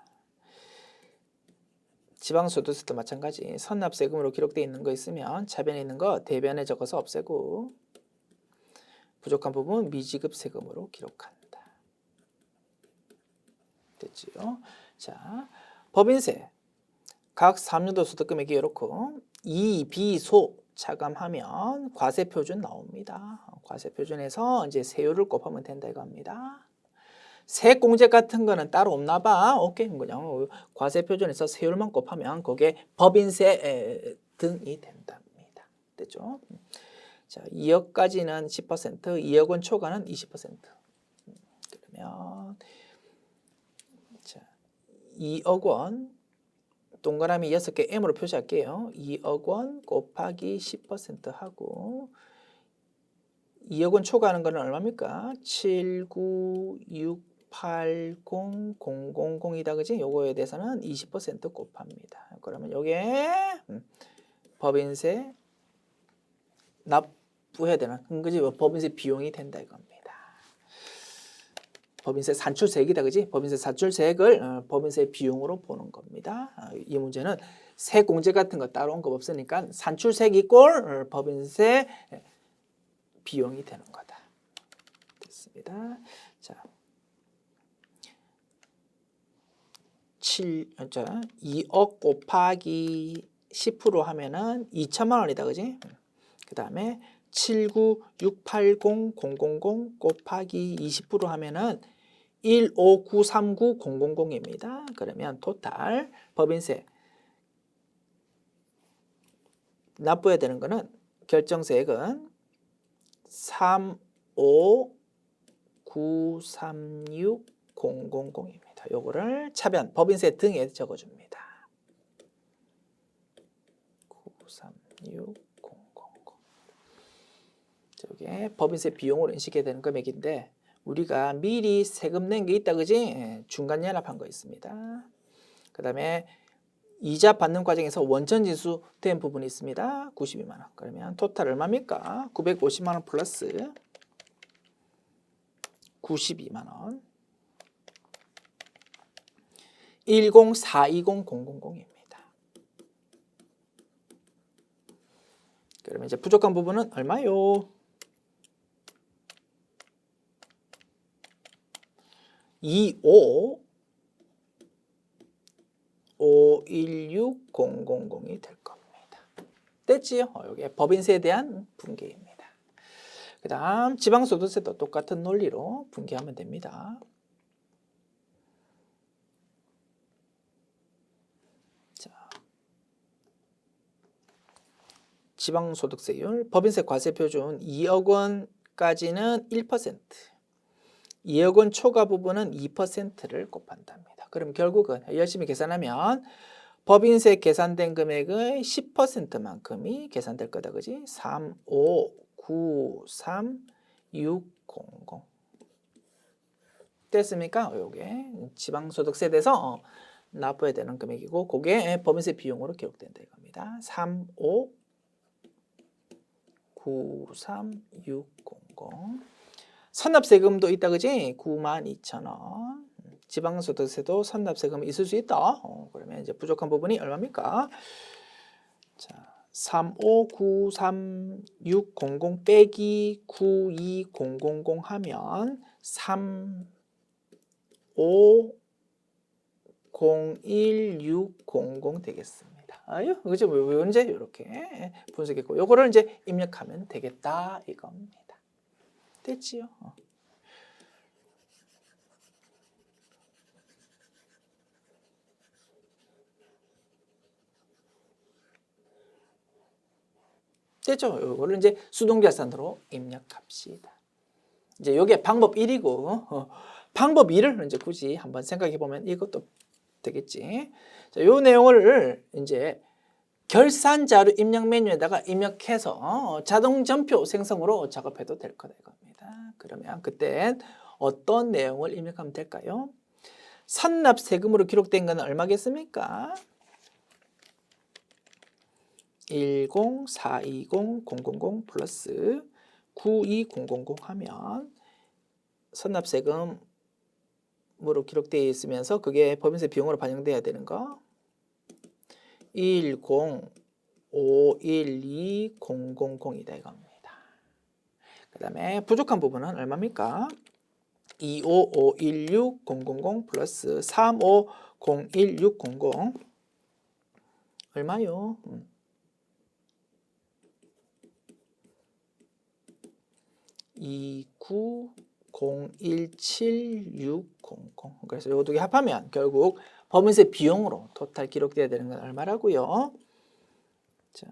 지방소득세도 마찬가지. 선납세금으로 기록되어 있는 거 있으면 차변에 있는 거 대변에 적어서 없애고 부족한 부분 미지급 세금으로 기록한다. 됐지요? 자, 법인세 각 3년도 소득금액이 이렇고 이, 비, 소 차감하면 과세표준 나옵니다. 과세표준에서 이제 세율을 곱하면 된다 이겁니다. 세액공제 같은 거는 따로 없나 봐. 오케이, 그냥 과세표준에서 세율만 곱하면 그게 법인세 등이 된답니다. 됐죠? 자, 2억까지는 10%, 2억 원 초과는 20%. 그러면 자, 2억 원 동그라미 6개 M으로 표시할게요. 2억 원 곱하기 10% 하고 2억 원 초과하는 거는 얼마입니까? 7968000이다, 그지? 요거에 대해서는 20% 곱합니다. 그러면 요게 법인세 납부해야 되는, 그지? 법인세 비용이 된다 이겁니다. 법인세 산출세액이다, 그지? 법인세 산출세액을 법인세 비용으로 보는 겁니다. 이 문제는 세공제 같은 거 따로 온 거 없으니까 산출세액 이꼴 법인세 비용이 되는 거다. 됐습니다. 자, 2억 곱하기 10% 하면은 2천만 원이다, 그지? 그 다음에 7968000 곱하기 20% 하면은 15939,000입니다. 그러면 토탈 법인세 납부해야 되는 거는 결정세액은 35936,000입니다. 요거를 차변 법인세 등에 적어줍니다. 936,000. 이게 법인세 비용으로 인식해야 되는 금액인데 우리가 미리 세금 낸 게 있다, 그지? 중간 연합한 거 있습니다. 그 다음에 이자 받는 과정에서 원천 징수된 부분이 있습니다. 92만 원. 그러면 토탈 얼마입니까? 950만 원 플러스 92만 원. 10420,000입니다. 그러면 이제 부족한 부분은 얼마요? 25516,000이 될 겁니다. 됐지요? 이게 법인세에 대한 분계입니다. 그 다음 지방소득세도 똑같은 논리로 분계하면 됩니다. 자, 지방소득세율 법인세 과세표준 2억 원까지는 1%, 2억 원 초과 부분은 2%를 곱한답니다. 그럼 결국은 열심히 계산하면 법인세 계산된 금액의 10%만큼이 계산될 거다. 그지? 3593,600 됐습니까? 요게 지방소득세에서 납부해야 되는 금액이고 그게 법인세 비용으로 기록된다 이겁니다. 3593,600 선납세금도 있다. 그지? 92,000원. 지방소득세도 선납세금이 있을 수 있다. 그러면 이제 부족한 부분이 얼마입니까? 자, 3593,600 빼기 92,000 하면 3501,600 되겠습니다. 아유, 그죠? 왜 언제 이렇게 분석했고, 요거를 이제 입력하면 되겠다 이겁니다. 됐지요? 됐죠? 이거를 이제 수동계산으로 입력합시다. 이제 이게 방법 1이고 방법 2를 이제 굳이 한번 생각해 보면 이것도 되겠지. 자, 요 내용을 이제 결산 자료 입력 메뉴에다가 입력해서 자동 전표 생성으로 작업해도 될 거다 이겁니다. 그러면 그땐 어떤 내용을 입력하면 될까요? 선납 세금으로 기록된 건 얼마겠습니까? 10420,000 플러스 92,000 하면 선납세금으로 기록되어 있으면서 그게 법인세 비용으로 반영돼야 되는 거 10512,000이다 이겁니다. 그 다음에 부족한 부분은 얼마입니까? 25516,000 플러스 3501,600 얼마요? 29017,600 그래서 요 두 개 합하면 결국 법인세 비용으로 토탈 기록돼야 되는 건 얼마라고요? 자,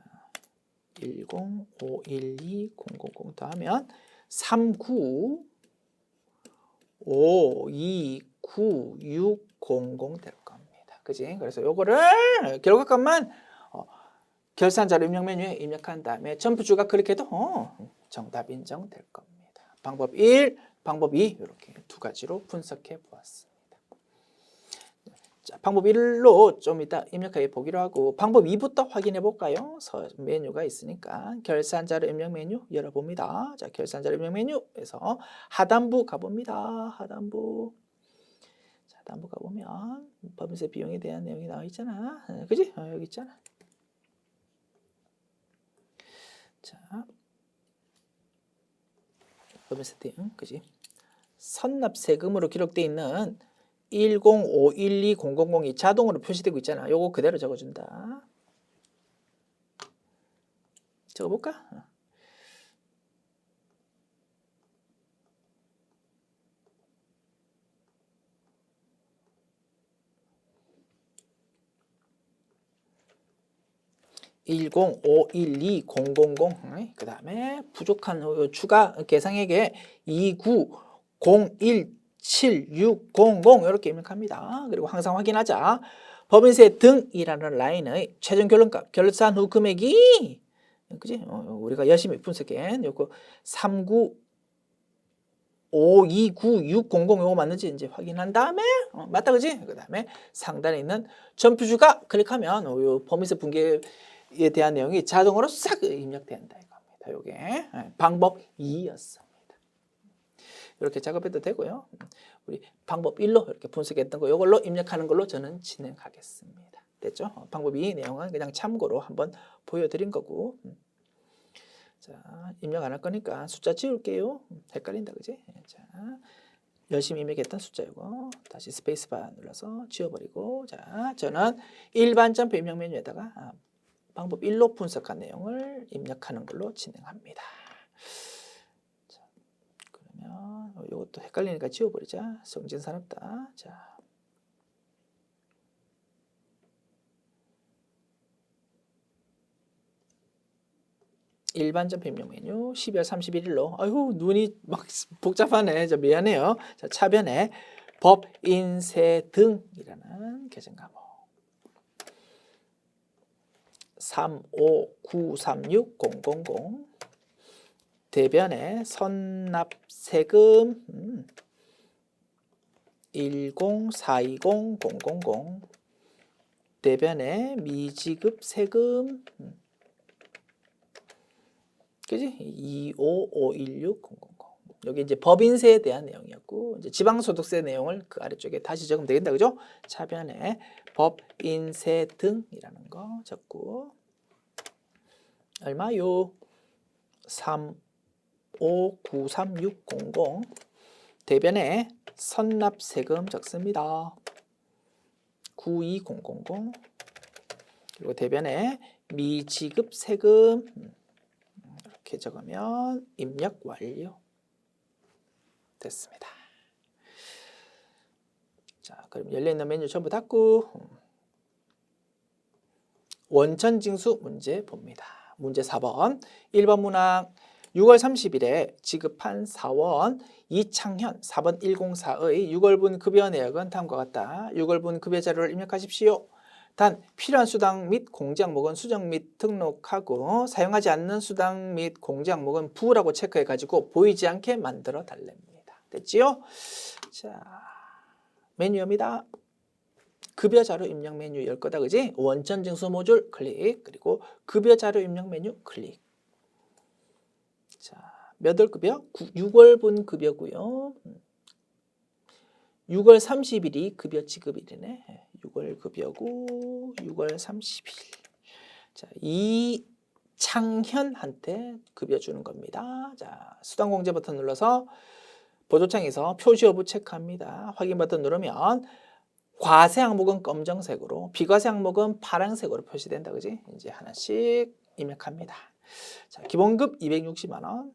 10512,000 더하면 39529,600 될 겁니다. 그지? 그래서 요거를 결과값만 결산자료 입력 메뉴에 입력한 다음에 점프주가 클릭해도 정답 인정될 겁니다. 방법 1, 방법 2 이렇게 두 가지로 분석해 보았습니다. 자, 방법 1로 좀 이따 입력해 보기로 하고 방법 2부터 확인해 볼까요? 메뉴가 있으니까 결산자료 입력 메뉴 열어봅니다. 자, 결산자료 입력 메뉴에서 하단부 가봅니다. 하단부. 자, 하단부 가보면 법인세 비용에 대한 내용이 나와 있잖아. 그지? 여기 있잖아. 자, 법인세 대응, 그지? 선납세금으로 기록되어 있는 10512,000이 자동으로 표시되고 있잖아. 요거 그대로 적어준다. 적어볼까? 10512,000 그 다음에 부족한 추가 계상액에 29017,600 이렇게 입력합니다. 그리고 항상 확인하자. 법인세 등이라는 라인의 최종 결론값 결산 후 금액이 그지? 우리가 열심히 분석한 요거 39529,600 요거 맞는지 이제 확인한 다음에 맞다 그지? 그 다음에 상단에 있는 점표주가 클릭하면 요 법인세 분계에 대한 내용이 자동으로 싹 입력된다 이겁니다. 요게 방법 2였습니다. 이렇게 작업해도 되고요. 우리 방법 1로 이렇게 분석했던 거 이걸로 입력하는 걸로 저는 진행하겠습니다. 됐죠? 방법 2 내용은 그냥 참고로 한번 보여드린 거고. 자, 입력 안 할 거니까 숫자 지울게요. 헷갈린다 그지? 자, 열심히 입력했던 숫자 이거 다시 스페이스바 눌러서 지워버리고 자, 저는 일반 점프 입력 메뉴에다가 방법 1로 분석한 내용을 입력하는 걸로 진행합니다. 자, 그러면 이것도 헷갈리니까 지워버리자. 성진산업다. 자, 일반 점표 입력 메뉴 12월 31일로 아유 눈이 막 복잡하네. 저 미안해요. 자, 차변에 법, 인세 등이라는 계정 과목 359360000 대변에 선납세금 104200000 대변에 미지급 세금 그지? 2551600 여기 이제 법인세에 대한 내용이었고 이제 지방소득세 내용을 그 아래쪽에 다시 적으면 되겠다 그죠? 차변에 법인세 등이라는 거 적고 얼마요? 3593600 대변에 선납세금 적습니다. 92000 그리고 대변에 미지급 세금 이렇게 적으면 입력 완료 됐습니다. 자, 그럼 열려있는 메뉴 전부 닫고 원천징수 문제 봅니다. 문제 4번 1번 문항 6월 30일에 지급한 사원 이창현 4번 104의 6월분 급여 내역은 다음과 같다. 6월분 급여 자료를 입력하십시오. 단 필요한 수당 및 공제 항목은 수정 및 등록하고 사용하지 않는 수당 및 공제 항목은 부라고 체크해 가지고 보이지 않게 만들어 달랍니다. 됐지요? 자, 메뉴입니다. 급여 자료 입력 메뉴 열 거다 그지? 원천 징수 모듈 클릭 그리고 급여 자료 입력 메뉴 클릭. 자, 몇 월 급여? 6월분 급여고요. 6월 30일이 급여 지급일이네. 6월 급여고 6월 30일. 자, 이창현한테 급여 주는 겁니다. 자, 수당 공제 버튼 눌러서 보조창에서 표시 여부 체크합니다. 확인 버튼 누르면 과세 항목은 검정색으로, 비과세 항목은 파란색으로 표시된다. 그지? 이제 하나씩 입력합니다. 자, 기본급 260만 원.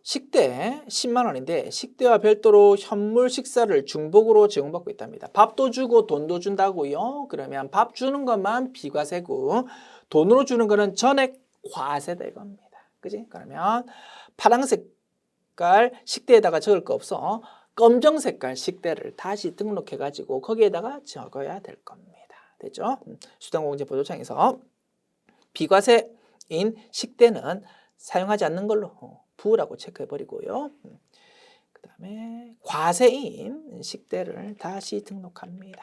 식대 10만 원인데 식대와 별도로 현물 식사를 중복으로 제공받고 있답니다. 밥도 주고 돈도 준다고요. 그러면 밥 주는 것만 비과세고 돈으로 주는 거는 전액 과세다 이겁니다. 그지? 그러면 파란 색깔 식대에다가 적을 거 없어. 검정 색깔 식대를 다시 등록해 가지고 거기에다가 적어야 될 겁니다. 됐죠? 수당공제 보조창에서 비과세인 식대는 사용하지 않는 걸로 부라고 체크해 버리고요. 그 다음에 과세인 식대를 다시 등록합니다.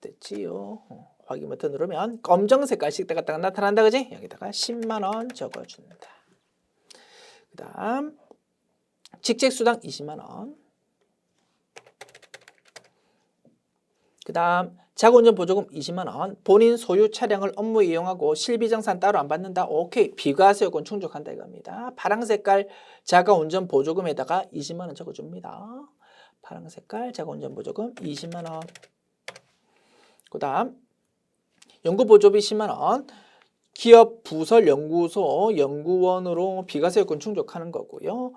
됐지요? 확인 버튼 누르면 검정 색깔 식대가 딱 나타난다 그지? 여기다가 10만 원 적어준다. 그 다음 직책수당 20만 원. 그 다음 자가운전 보조금 20만 원. 본인 소유 차량을 업무에 이용하고 실비정산 따로 안 받는다. 오케이. 비과세 요건 충족한다 이겁니다. 파란 색깔 자가운전 보조금에다가 20만 원 적어줍니다. 파란 색깔 자가운전 보조금 20만 원. 그 다음 연구보조비 10만 원. 기업 부설 연구소 연구원으로 비과세 요건 충족하는 거고요.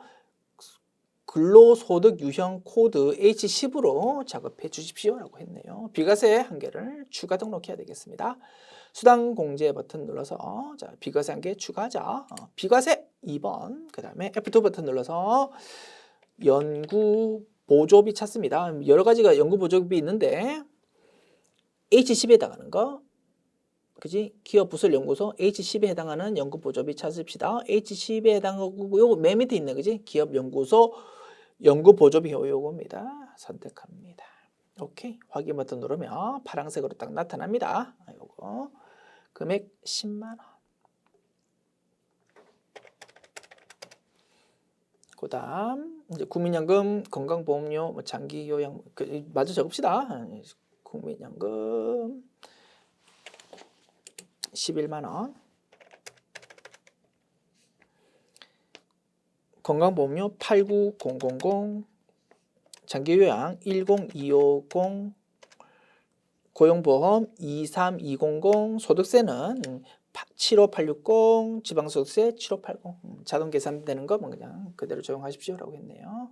근로소득 유형 코드 H10으로 작업해 주십시오라고 했네요. 비과세 한개를 추가 등록해야 되겠습니다. 수당 공제 버튼 눌러서 자, 비과세 한개 추가하자. 비과세 2번. 그 다음에 F2 버튼 눌러서 연구 보조비 찾습니다. 여러 가지가 연구 보조비 있는데 H10에 해당하는 거. 그지? 기업 부설 연구소 H10에 해당하는 연구 보조비 찾읍시다. H10에 해당하고 요거 맨 밑에 있는 거지? 기업 연구소 연구 보조비 요겁니다. 선택합니다. 오케이. 확인 버튼 누르면 파란색으로 딱 나타납니다. 요거 금액 10만 원. 그다음 이제 국민연금, 건강보험료, 뭐 장기 요양 마저 적읍시다. 국민연금 11만 원. 건강보험료 89000, 장기요양 10250, 고용보험 23200, 소득세는 75860 지방소득세 7580 자동 계산되는 거 뭐 그냥 그대로 적용하십시오라고 했네요.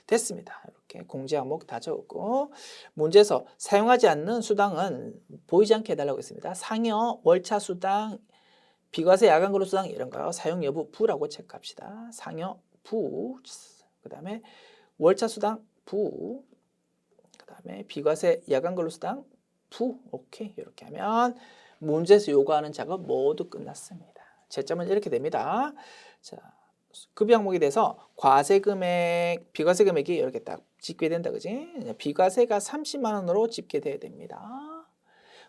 됐습니다. 이렇게 공제 항목 다 적었고 문제에서 사용하지 않는 수당은 보이지 않게 해달라고 했습니다. 상여, 월차 수당, 비과세 야간 근로 수당 이런 거 사용 여부 부라고 체크합시다. 상여 부, 그 다음에 월차 수당 부, 그 다음에 비과세 야간 근로 수당 부. 오케이. 이렇게 하면 문제에서 요구하는 작업 모두 끝났습니다. 채점은 이렇게 됩니다. 자, 급여 항목에 대해서 과세 금액, 비과세 금액이 이렇게 딱 집계 된다, 그지? 비과세가 30만 원으로 집계돼야 됩니다.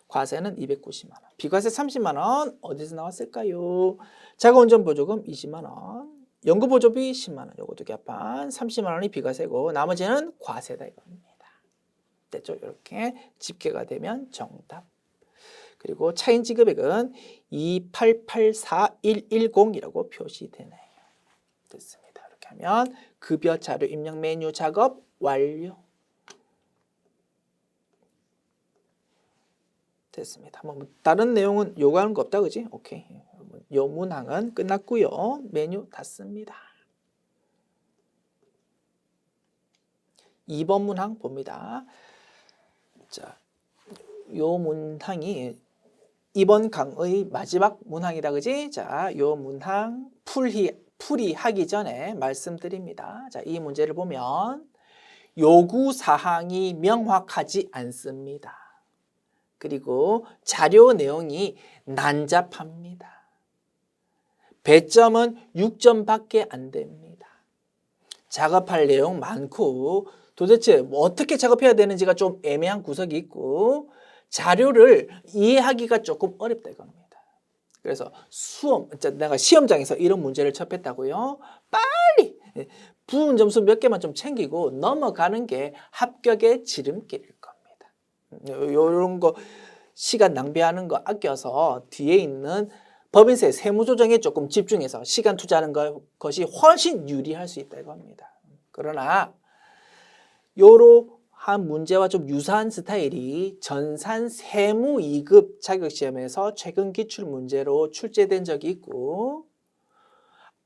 과세는 290만 원. 비과세 30만 원 어디서 나왔을까요? 자가운전 보조금 20만 원, 연금 보조비 10만 원. 요거 두 개 합한 30만 원이 비과세고 나머지는 과세다 이겁니다. 됐죠? 이렇게 집계가 되면 정답. 그리고 차인 지급액은 2884110이라고 표시되네요. 됐습니다. 이렇게 하면 급여 자료 입력 메뉴 작업 완료. 됐습니다. 뭐 다른 내용은 요구하는 거 없다, 그지? 오케이. 요 문항은 끝났고요. 메뉴 닫습니다. 2번 문항 봅니다. 자, 요 문항이 이번 강의 마지막 문항이다, 그지? 자, 요 문항 풀이하기 전에 말씀드립니다. 자, 이 문제를 보면 요구 사항이 명확하지 않습니다. 그리고 자료 내용이 난잡합니다. 배점은 6점밖에 안 됩니다. 작업할 내용 많고 도대체 뭐 어떻게 작업해야 되는지가 좀 애매한 구석이 있고 자료를 이해하기가 조금 어렵다 이겁니다. 그래서 내가 시험장에서 이런 문제를 접했다고요. 빨리 부분 점수 몇 개만 좀 챙기고 넘어가는 게 합격의 지름길일 겁니다. 이런 거 시간 낭비하는 거 아껴서 뒤에 있는 법인세 세무조정에 조금 집중해서 시간 투자하는 것이 훨씬 유리할 수 있다 이겁니다. 그러나 요러한 문제와 좀 유사한 스타일이 전산 세무 2급 자격시험에서 최근 기출 문제로 출제된 적이 있고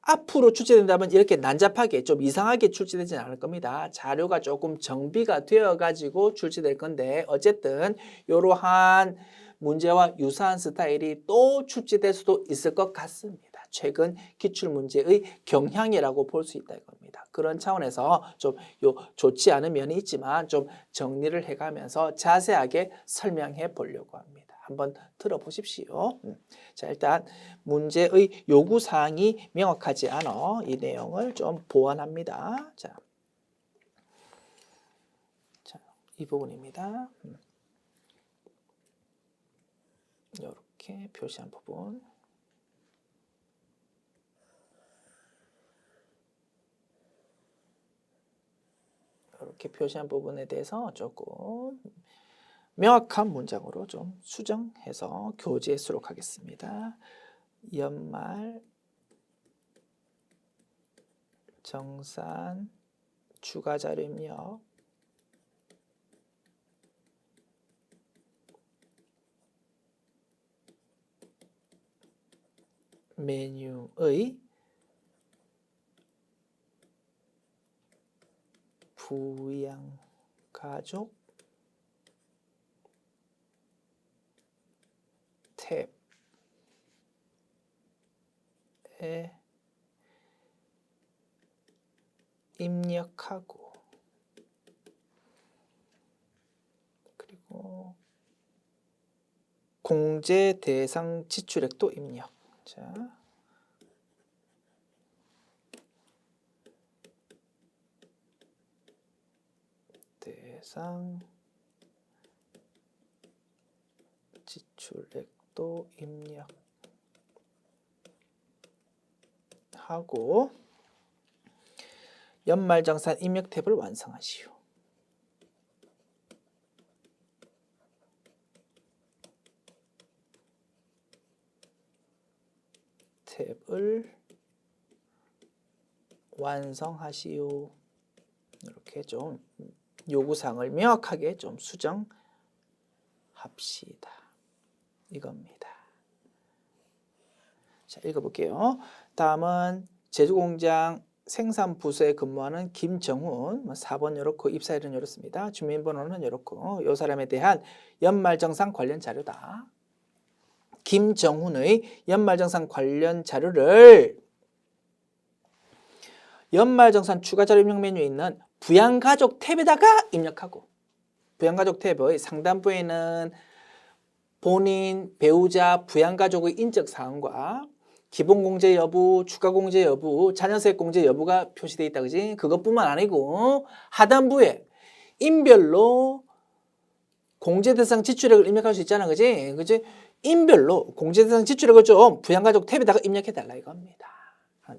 앞으로 출제된다면 이렇게 난잡하게 좀 이상하게 출제되지는 않을 겁니다. 자료가 조금 정비가 되어 가지고 출제될 건데 어쨌든 이러한 문제와 유사한 스타일이 또 출제될 수도 있을 것 같습니다. 최근 기출 문제의 경향이라고 볼 수 있다 이겁니다. 그런 차원에서 좀 좋지 않은 면이 있지만 좀 정리를 해가면서 자세하게 설명해 보려고 합니다. 한번 들어보십시오. 자, 일단 문제의 요구사항이 명확하지 않아 이 내용을 좀 보완합니다. 자, 이 부분입니다. 이렇게 표시한 부분. 이렇게 표시한 부분에 대해서 조금 명확한 문장으로 좀 수정해서 교재에 수록하겠습니다. 연말 정산 추가 자료 입력 메뉴의 부양가족 탭에 입력하고 그리고 공제 대상 지출액도 입력. 자, 대상 지출액도 입력하고 연말정산 입력 탭을 완성하시오. 탭을 완성하시오. 이렇게 좀 요구사항을 명확하게 좀 수정합시다. 이겁니다. 자, 읽어볼게요. 다음은 제주공장 생산부서에 근무하는 김정훈, 4번 이렇고 입사일은 이렇습니다. 주민번호는 이렇고 이 사람에 대한 연말정산 관련 자료다. 김정훈의 연말정산 관련 자료를 연말정산 추가자료 입력 메뉴에 있는 부양가족 탭에다가 입력하고, 부양가족 탭의 상단부에는 본인, 배우자, 부양가족의 인적사항과 기본공제 여부, 추가공제 여부, 자녀세액 공제 여부가 표시되어 있다. 그지? 그것뿐만 아니고 하단부에 인별로 공제대상 지출액을 입력할 수 있잖아. 그지? 그지? 인별로 공제대상 지출액을 좀 부양가족 탭에다가 입력해 달라 이겁니다.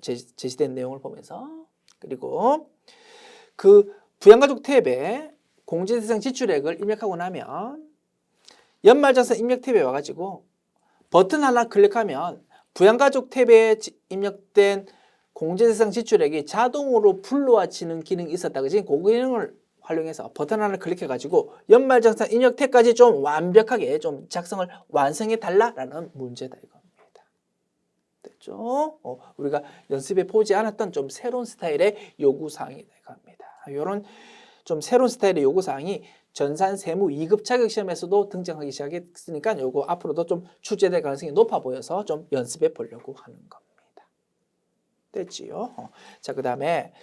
제시된 내용을 보면서. 그리고 그 부양가족 탭에 공제대상 지출액을 입력하고 나면 연말정산 입력 탭에 와가지고 버튼 하나 클릭하면 부양가족 탭에 입력된 공제대상 지출액이 자동으로 불러와치는 기능이 있었다. 그지? 그 기능을 활용해서 버튼 하나 클릭해가지고 연말정산 입력 탭까지 좀 완벽하게 좀 작성을 완성해 달라라는 문제다 이겁니다. 됐죠? 우리가 연습해 보지 않았던 좀 새로운 스타일의 요구사항이다 이겁니다. 이런 좀 새로운 스타일의 요구사항이 전산세무 2급 자격시험에서도 등장하기 시작했으니까 요거 앞으로도 좀 출제될 가능성이 높아 보여서 좀 연습해 보려고 하는 겁니다. 됐지요? 자, 그 다음에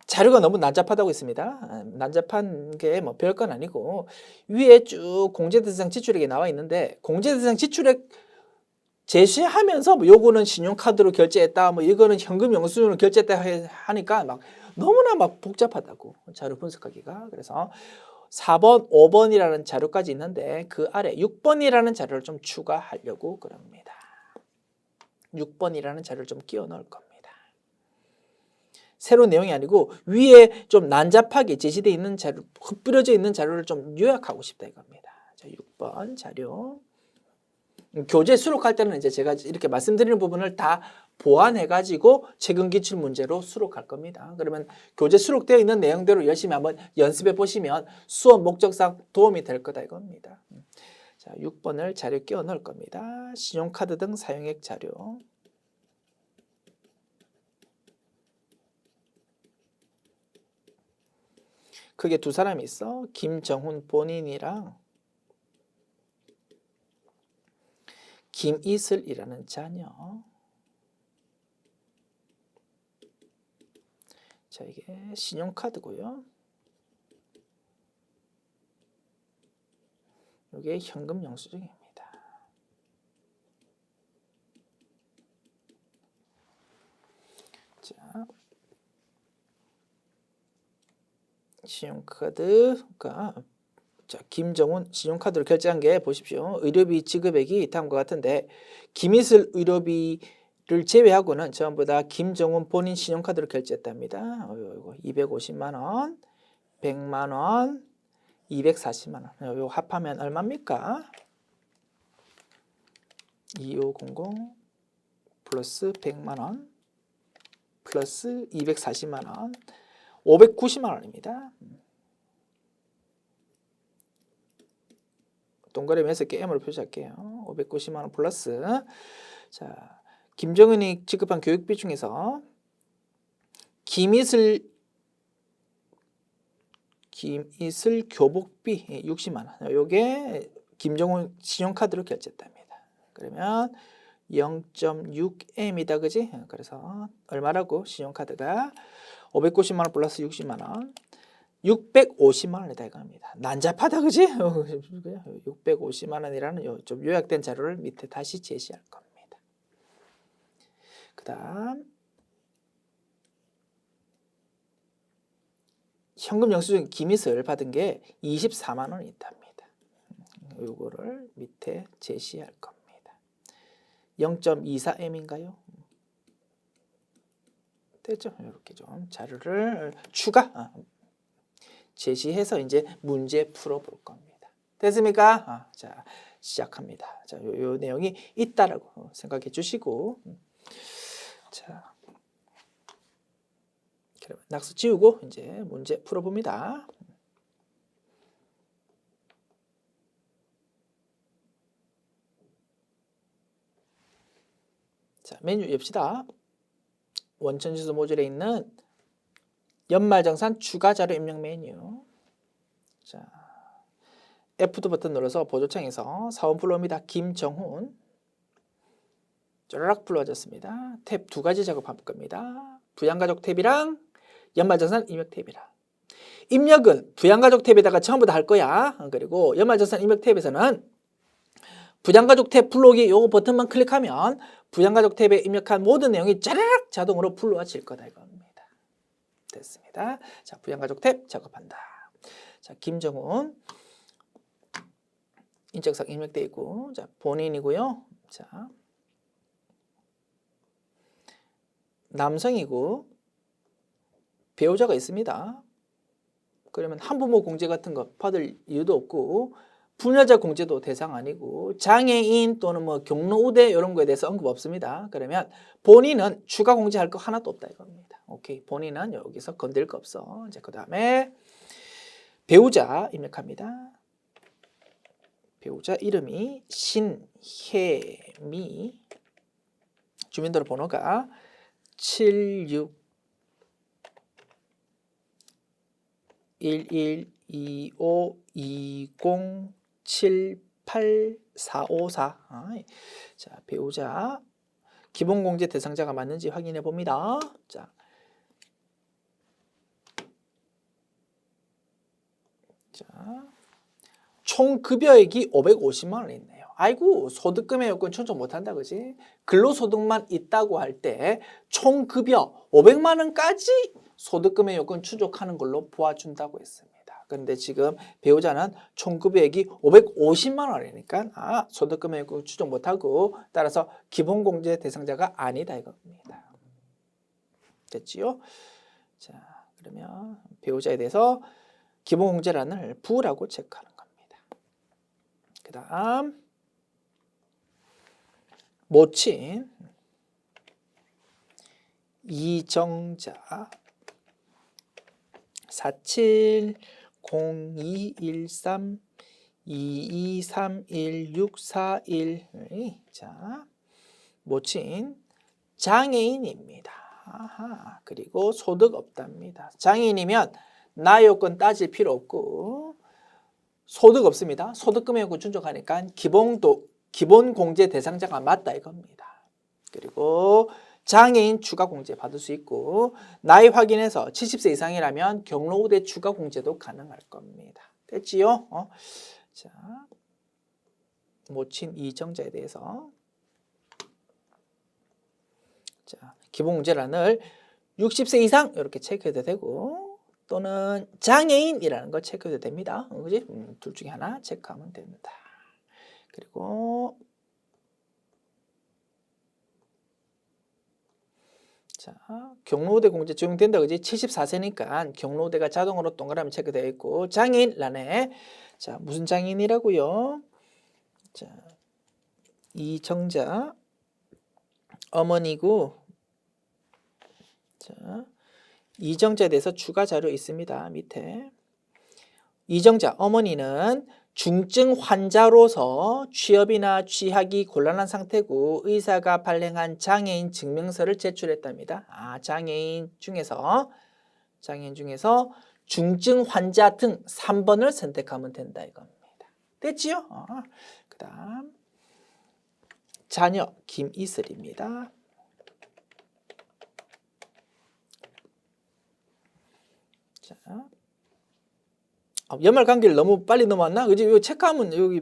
자료가 너무 난잡하다고 했습니다. 난잡한 게 뭐 별건 아니고 위에 쭉 공제대상 지출액이 나와 있는데 공제대상 지출액 제시하면서 뭐 요거는 신용카드로 결제했다, 뭐 이거는 현금 영수증으로 결제했다 하니까 막 너무나 막 복잡하다고 자료 분석하기가. 그래서 4번, 5번이라는 자료까지 있는데 그 아래 6번이라는 자료를 좀 추가하려고 그럽니다. 6번이라는 자료를 좀 끼워 넣을 겁니다. 새로운 내용이 아니고 위에 좀 난잡하게 제시되어 있는 자료, 흩뿌려져 있는 자료를 좀 요약하고 싶다 이겁니다. 자, 6번 자료. 교재 수록할 때는 이제 제가 이렇게 말씀드리는 부분을 다 보완해가지고 최근 기출 문제로 수록할 겁니다. 그러면 교재 수록되어 있는 내용대로 열심히 한번 연습해 보시면 수업 목적상 도움이 될 거다 이겁니다. 자, 6번을 자료 끼워 넣을 겁니다. 신용카드 등 사용액 자료. 크게 두 사람이 있어. 김정훈 본인이랑 김이슬이라는 자녀. 자, 이게 신용카드고요. 이게 현금 영수증입니다. 자, 신용카드가 자, 김정훈 신용카드로 결제한 게 보십시오. 의료비 지급액이 다음과 같은데 김이슬 의료비를 제외하고는 전부 다 김정훈 본인 신용카드로 결제했답니다. 250만 원, 100만 원, 240만 원. 요 합하면 얼마입니까? 2500 플러스 100만 원 플러스 240만 원, 590만 원입니다. 동그라미에서 게임으로 표시할게요. 590만 원 플러스. 자, 김정은이 지급한 교육비 중에서 김이슬 교복비 60만 원. 요게 김정은 신용카드로 결제했답니다. 그러면 0.6M이다, 그지? 그래서 얼마라고? 신용카드가 590만 원 플러스 60만 원. 650만 원이다 이겁니다. 난잡하다, 그지? 650만 원이라는 좀 요약된 자료를 밑에 다시 제시할 겁니다. 그 다음 현금 영수증 김이슬 받은 게 24만 원이 있답니다. 요거를 밑에 제시할 겁니다. 0.24M인가요? 됐죠? 이렇게 좀 자료를 추가 제시해서 이제 문제 풀어볼 겁니다. 됐습니까? 자, 시작합니다. 자, 요 내용이 있다라고 생각해 주시고, 자, 그러면 낙서 지우고 이제 문제 풀어봅니다. 자, 메뉴 엽시다. 원천지수 모듈에 있는 연말정산 추가 자료 입력 메뉴. 자, F2 버튼 눌러서 보조창에서 사원 불러옵니다. 김정훈. 쩌라락 불러졌습니다. 탭 두 가지 작업할 겁니다. 부양가족 탭이랑 연말정산 입력 탭이랑. 입력은 부양가족 탭에다가 전부 다 할 거야. 그리고 연말정산 입력 탭에서는 부양가족 탭 불러오기 요거 버튼만 클릭하면 부양가족 탭에 입력한 모든 내용이 짜라락 자동으로 불러와질 거다 이겁니다. 됐습니다. 자, 부양가족 탭 작업한다. 자, 김정훈 인적사항 입력되어 있고, 자, 본인이고요. 자, 남성이고 배우자가 있습니다. 그러면 한부모 공제 같은 거 받을 이유도 없고, 분야자 공제도 대상 아니고, 장애인 또는 뭐 경로 우대 이런 거에 대해서 언급 없습니다. 그러면 본인은 추가 공제할 거 하나도 없다 이겁니다. 오케이, 본인은 여기서 건들 거 없어. 이제 그 다음에 배우자 입력합니다. 배우자 이름이 신혜미, 주민등록번호가 76 1125 20 78454. 자, 배우자 기본공제 대상자가 맞는지 확인해 봅니다. 자, 총 급여액이 550만 원 있네요. 아이고, 소득금의 요건 충족 못한다, 그지? 근로소득만 있다고 할 때 총 급여 500만 원까지 소득금의 요건 충족하는 걸로 보아준다고 했습니다. 그런데 지금 배우자는 총 급여액이 550만 원이니까 소득금의 요건 충족 못하고, 따라서 기본공제 대상자가 아니다 이겁니다. 됐지요? 자, 그러면 배우자에 대해서 기본공제란을 부라고 체크하는 겁니다. 그 다음 모친 이정자 470213 223161. 자, 모친 장애인입니다. 그리고 소득 없답니다. 장애인이면 나이 요건 따질 필요 없고, 소득 없습니다. 소득금의 요건 충족하니까 기본 공제 대상자가 맞다 이겁니다. 그리고 장애인 추가 공제 받을 수 있고, 나이 확인해서 70세 이상이라면 경로 우대 추가 공제도 가능할 겁니다. 됐지요? 자, 모친 이정자에 대해서, 자, 기본 공제란을 60세 이상 이렇게 체크해도 되고, 또는 장애인이라는 거 체크해도 됩니다. 그지? 둘 중에 하나 체크하면 됩니다. 그리고 자, 경로우대 공제 적용된다, 그지? 74세니까 경로우대가 자동으로 동그라미 체크되어 있고, 장애인 란에, 자, 무슨 장애인이라고요? 자, 이정자 어머니고, 자, 이정자에 대해서 추가 자료 있습니다. 밑에 이정자 어머니는 중증 환자로서 취업이나 취하기 곤란한 상태고, 의사가 발행한 장애인 증명서를 제출했답니다. 장애인 중에서 중증 환자 등 3번을 선택하면 된다 이겁니다. 됐지요? 그 다음 자녀 김이슬입니다. 자, 연말 관계를 너무 빨리 넘어왔나? 그지? 이거 체크하면 여기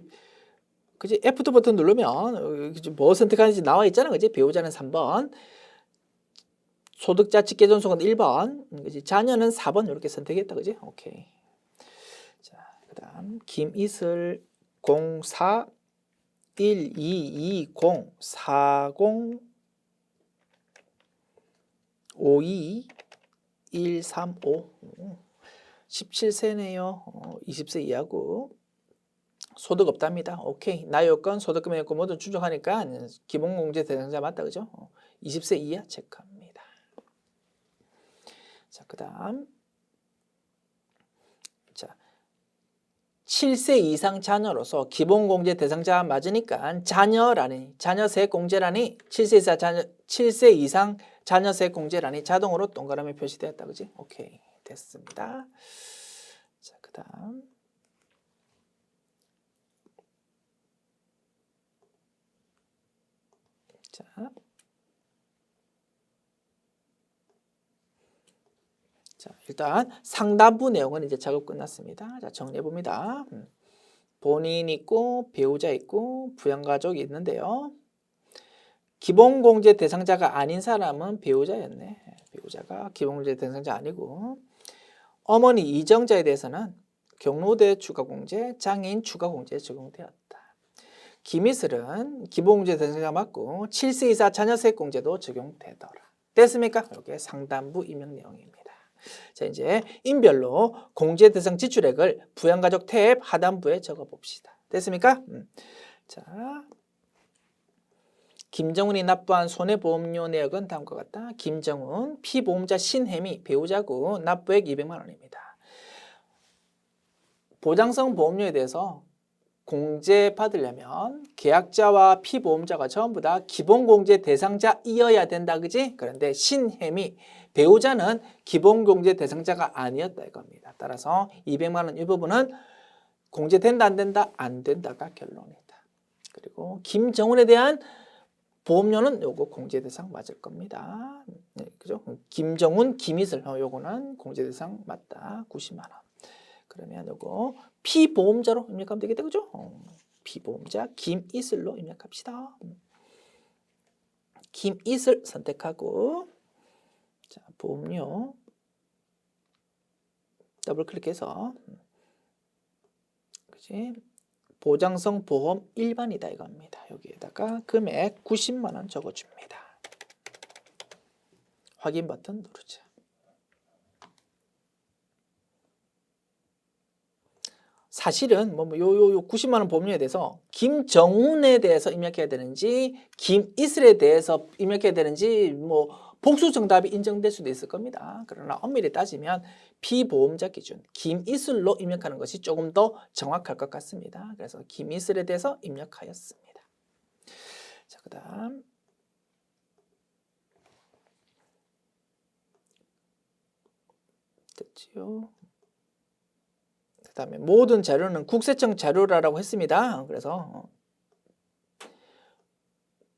그지? F2 버튼 누르면 뭐 선택하는지 나와 있잖아, 그지? 배우자는 3번, 소득자 직계존속은 1번, 그지? 자녀는 4번 이렇게 선택했다, 그지? 오케이. 자, 그다음 김이슬 04 1220 40 52 135. 17세네요. 20세 이하고 소득 없답니다. 오케이. 나이 요건, 소득금의 요건 모두 충족하니까 기본공제 대상자 맞다, 그죠? 20세 이하 체크합니다. 자, 그 다음 자, 7세 이상 자녀로서 기본공제 대상자 맞으니까 자녀세 공제란이 7세 이상 7세 이상 자녀세 공제란이 자동으로 동그라미 표시되었다. 그지? 오케이. 됐습니다. 자, 그다음 자, 일단 상단부 내용은 이제 작업 끝났습니다. 자, 정리해 봅니다. 본인 있고 배우자 있고 부양가족이 있는데요. 기본공제 대상자가 아닌 사람은 배우자였네. 배우자가 기본공제 대상자 아니고, 어머니 이정자에 대해서는 경로대 추가공제, 장애인 추가공제에 적용되었다. 김이슬은 기본공제 대상자 맞고 7세 이사 자녀세 공제도 적용되더라. 됐습니까? 이게 상단부 임명 내용입니다. 자, 이제 인별로 공제 대상 지출액을 부양가족 탭 하단부에 적어봅시다. 됐습니까? 자, 김정훈이 납부한 손해보험료 내역은 다음과 같다. 김정훈, 피보험자 신혜미, 배우자고 납부액 200만 원입니다. 보장성 보험료에 대해서 공제 받으려면 계약자와 피보험자가 전부 다 기본공제 대상자이어야 된다. 그지? 그런데 신혜미, 배우자는 기본공제 대상자가 아니었다 이겁니다. 따라서 200만 원 이 부분은 공제된다 안 된다? 안 된다가 결론이다. 그리고 김정훈에 대한 보험료는 요거 공제 대상 맞을 겁니다. 네, 그죠? 김정훈, 김이슬 요거는 공제 대상 맞다. 90만 원. 그러면 요거 피보험자로 입력하면 되겠다. 그죠? 피보험자 김이슬로 입력합시다. 김이슬 선택하고, 자, 보험료 더블 클릭해서, 그지? 보장성 보험 일반이다 이겁니다. 여기에다가 금액 90만 원 적어줍니다. 확인 버튼 누르자. 사실은 요 90만 원 보험료에 대해서 김정훈에 대해서 입력해야 되는지 김이슬에 대해서 입력해야 되는지 복수 정답이 인정될 수도 있을 겁니다. 그러나 엄밀히 따지면 피보험자 기준 김이슬로 입력하는 것이 조금 더 정확할 것 같습니다. 그래서 김이슬에 대해서 입력하였습니다. 자, 그다음 됐지요. 그다음에 모든 자료는 국세청 자료라고 했습니다. 그래서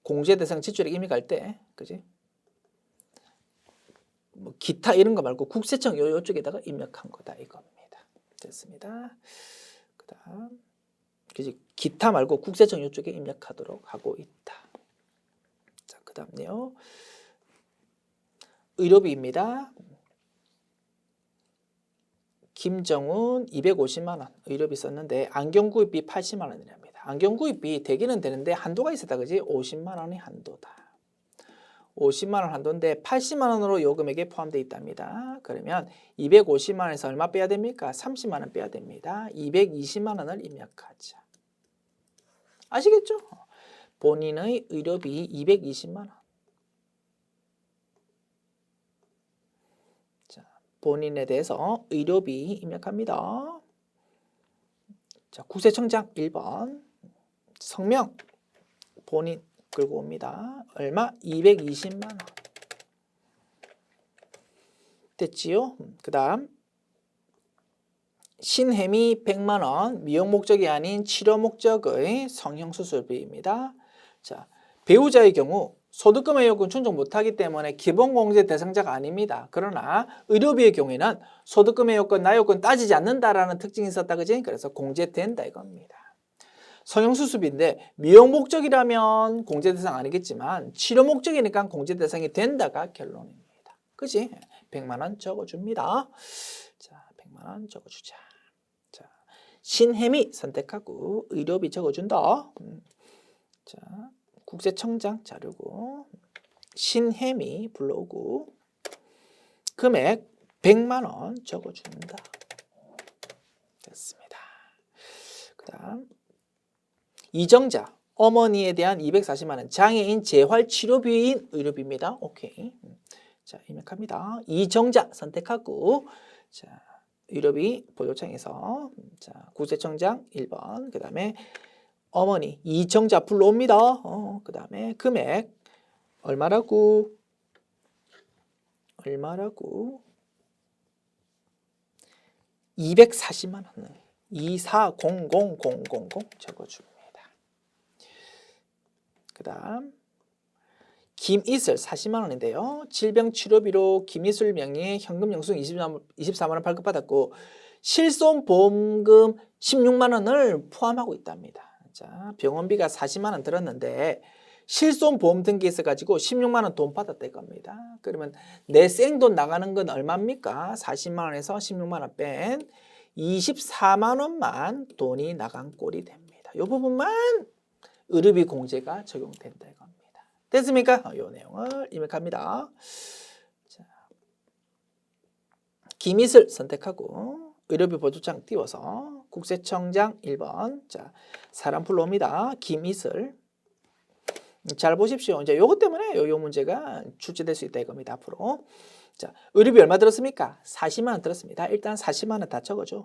공제 대상 지출액 입력할 때, 그지? 기타 이런 거 말고 국세청 요쪽에다가 입력한 거다 이겁니다. 됐습니다. 그다음 그지? 기타 말고 국세청 요쪽에 입력하도록 하고 있다. 자, 그다음요. 의료비입니다. 김정훈 250만 원 의료비 썼는데 안경 구입비 80만 원이랍니다. 안경 구입비 되기는 되는데 한도가 있었다. 그지? 50만 원이 한도다. 50만 원 한도인데 80만 원으로 요 금액에 포함되어 있답니다. 그러면 250만 원에서 얼마 빼야 됩니까? 30만 원 빼야 됩니다. 220만 원을 입력하자. 아시겠죠? 본인의 의료비 220만 원. 자, 본인에 대해서 의료비 입력합니다. 자, 국세청장 1번. 성명 본인 끌고 옵니다. 얼마? 220만 원. 됐지요? 그 다음 신혜미 100만 원, 미용 목적이 아닌 치료 목적의 성형수술비입니다. 자, 배우자의 경우 소득금 의료금 충족 못하기 때문에 기본공제 대상자가 아닙니다. 그러나 의료비의 경우에는 소득금 의료권, 나요권 따지지 않는다라는 특징이 있었다. 그지? 그래서 공제된다 이겁니다. 성형수술비인데 미용 목적이라면 공제 대상 아니겠지만 치료 목적이니까 공제 대상이 된다가 결론입니다. 그지? 100만 원 적어줍니다. 자, 100만 원 적어주자. 자, 신혜미 선택하고 의료비 적어준다. 자, 국세청장 자료고 신혜미 불러오고 금액 100만 원 적어준다. 됐습니다. 그 다음 이정자 어머니에 대한 240만 원 장애인 재활치료비인 의료비입니다. 오케이. 자, 입력합니다. 이정자 선택하고 자, 의료비 보조청에서 자, 국세청장 1번 그 다음에 어머니 이정자 불러옵니다. 그 다음에 금액 얼마라고? 얼마라고? 240만 원을 2400000 적어줍니다. 그 다음 김이슬 40만 원인데요. 질병치료비로 김이슬 명의의 현금 영수증 24만 원 발급받았고 실손보험금 16만 원을 포함하고 있답니다. 자, 병원비가 40만 원 들었는데 실손보험 등기해서 가지고 16만 원 돈 받았다 이겁니다. 그러면 내 생돈 나가는 건 얼마입니까? 40만 원에서 16만 원 뺀 24만 원만 돈이 나간 꼴이 됩니다. 이 부분만 의료비 공제가 적용된다 이겁니다. 됐습니까? 이 내용을 입력합니다. 자, 김이슬 선택하고 의료비 보조장 띄워서 국세청장 1번. 자, 사람풀로 옵니다. 김이슬. 잘 보십시오. 이제 요것 때문에 요 문제가 출제될 수 있다 이겁니다. 앞으로. 자, 의료비 얼마 들었습니까? 40만 원 들었습니다. 일단 40만 원 다 적어줘.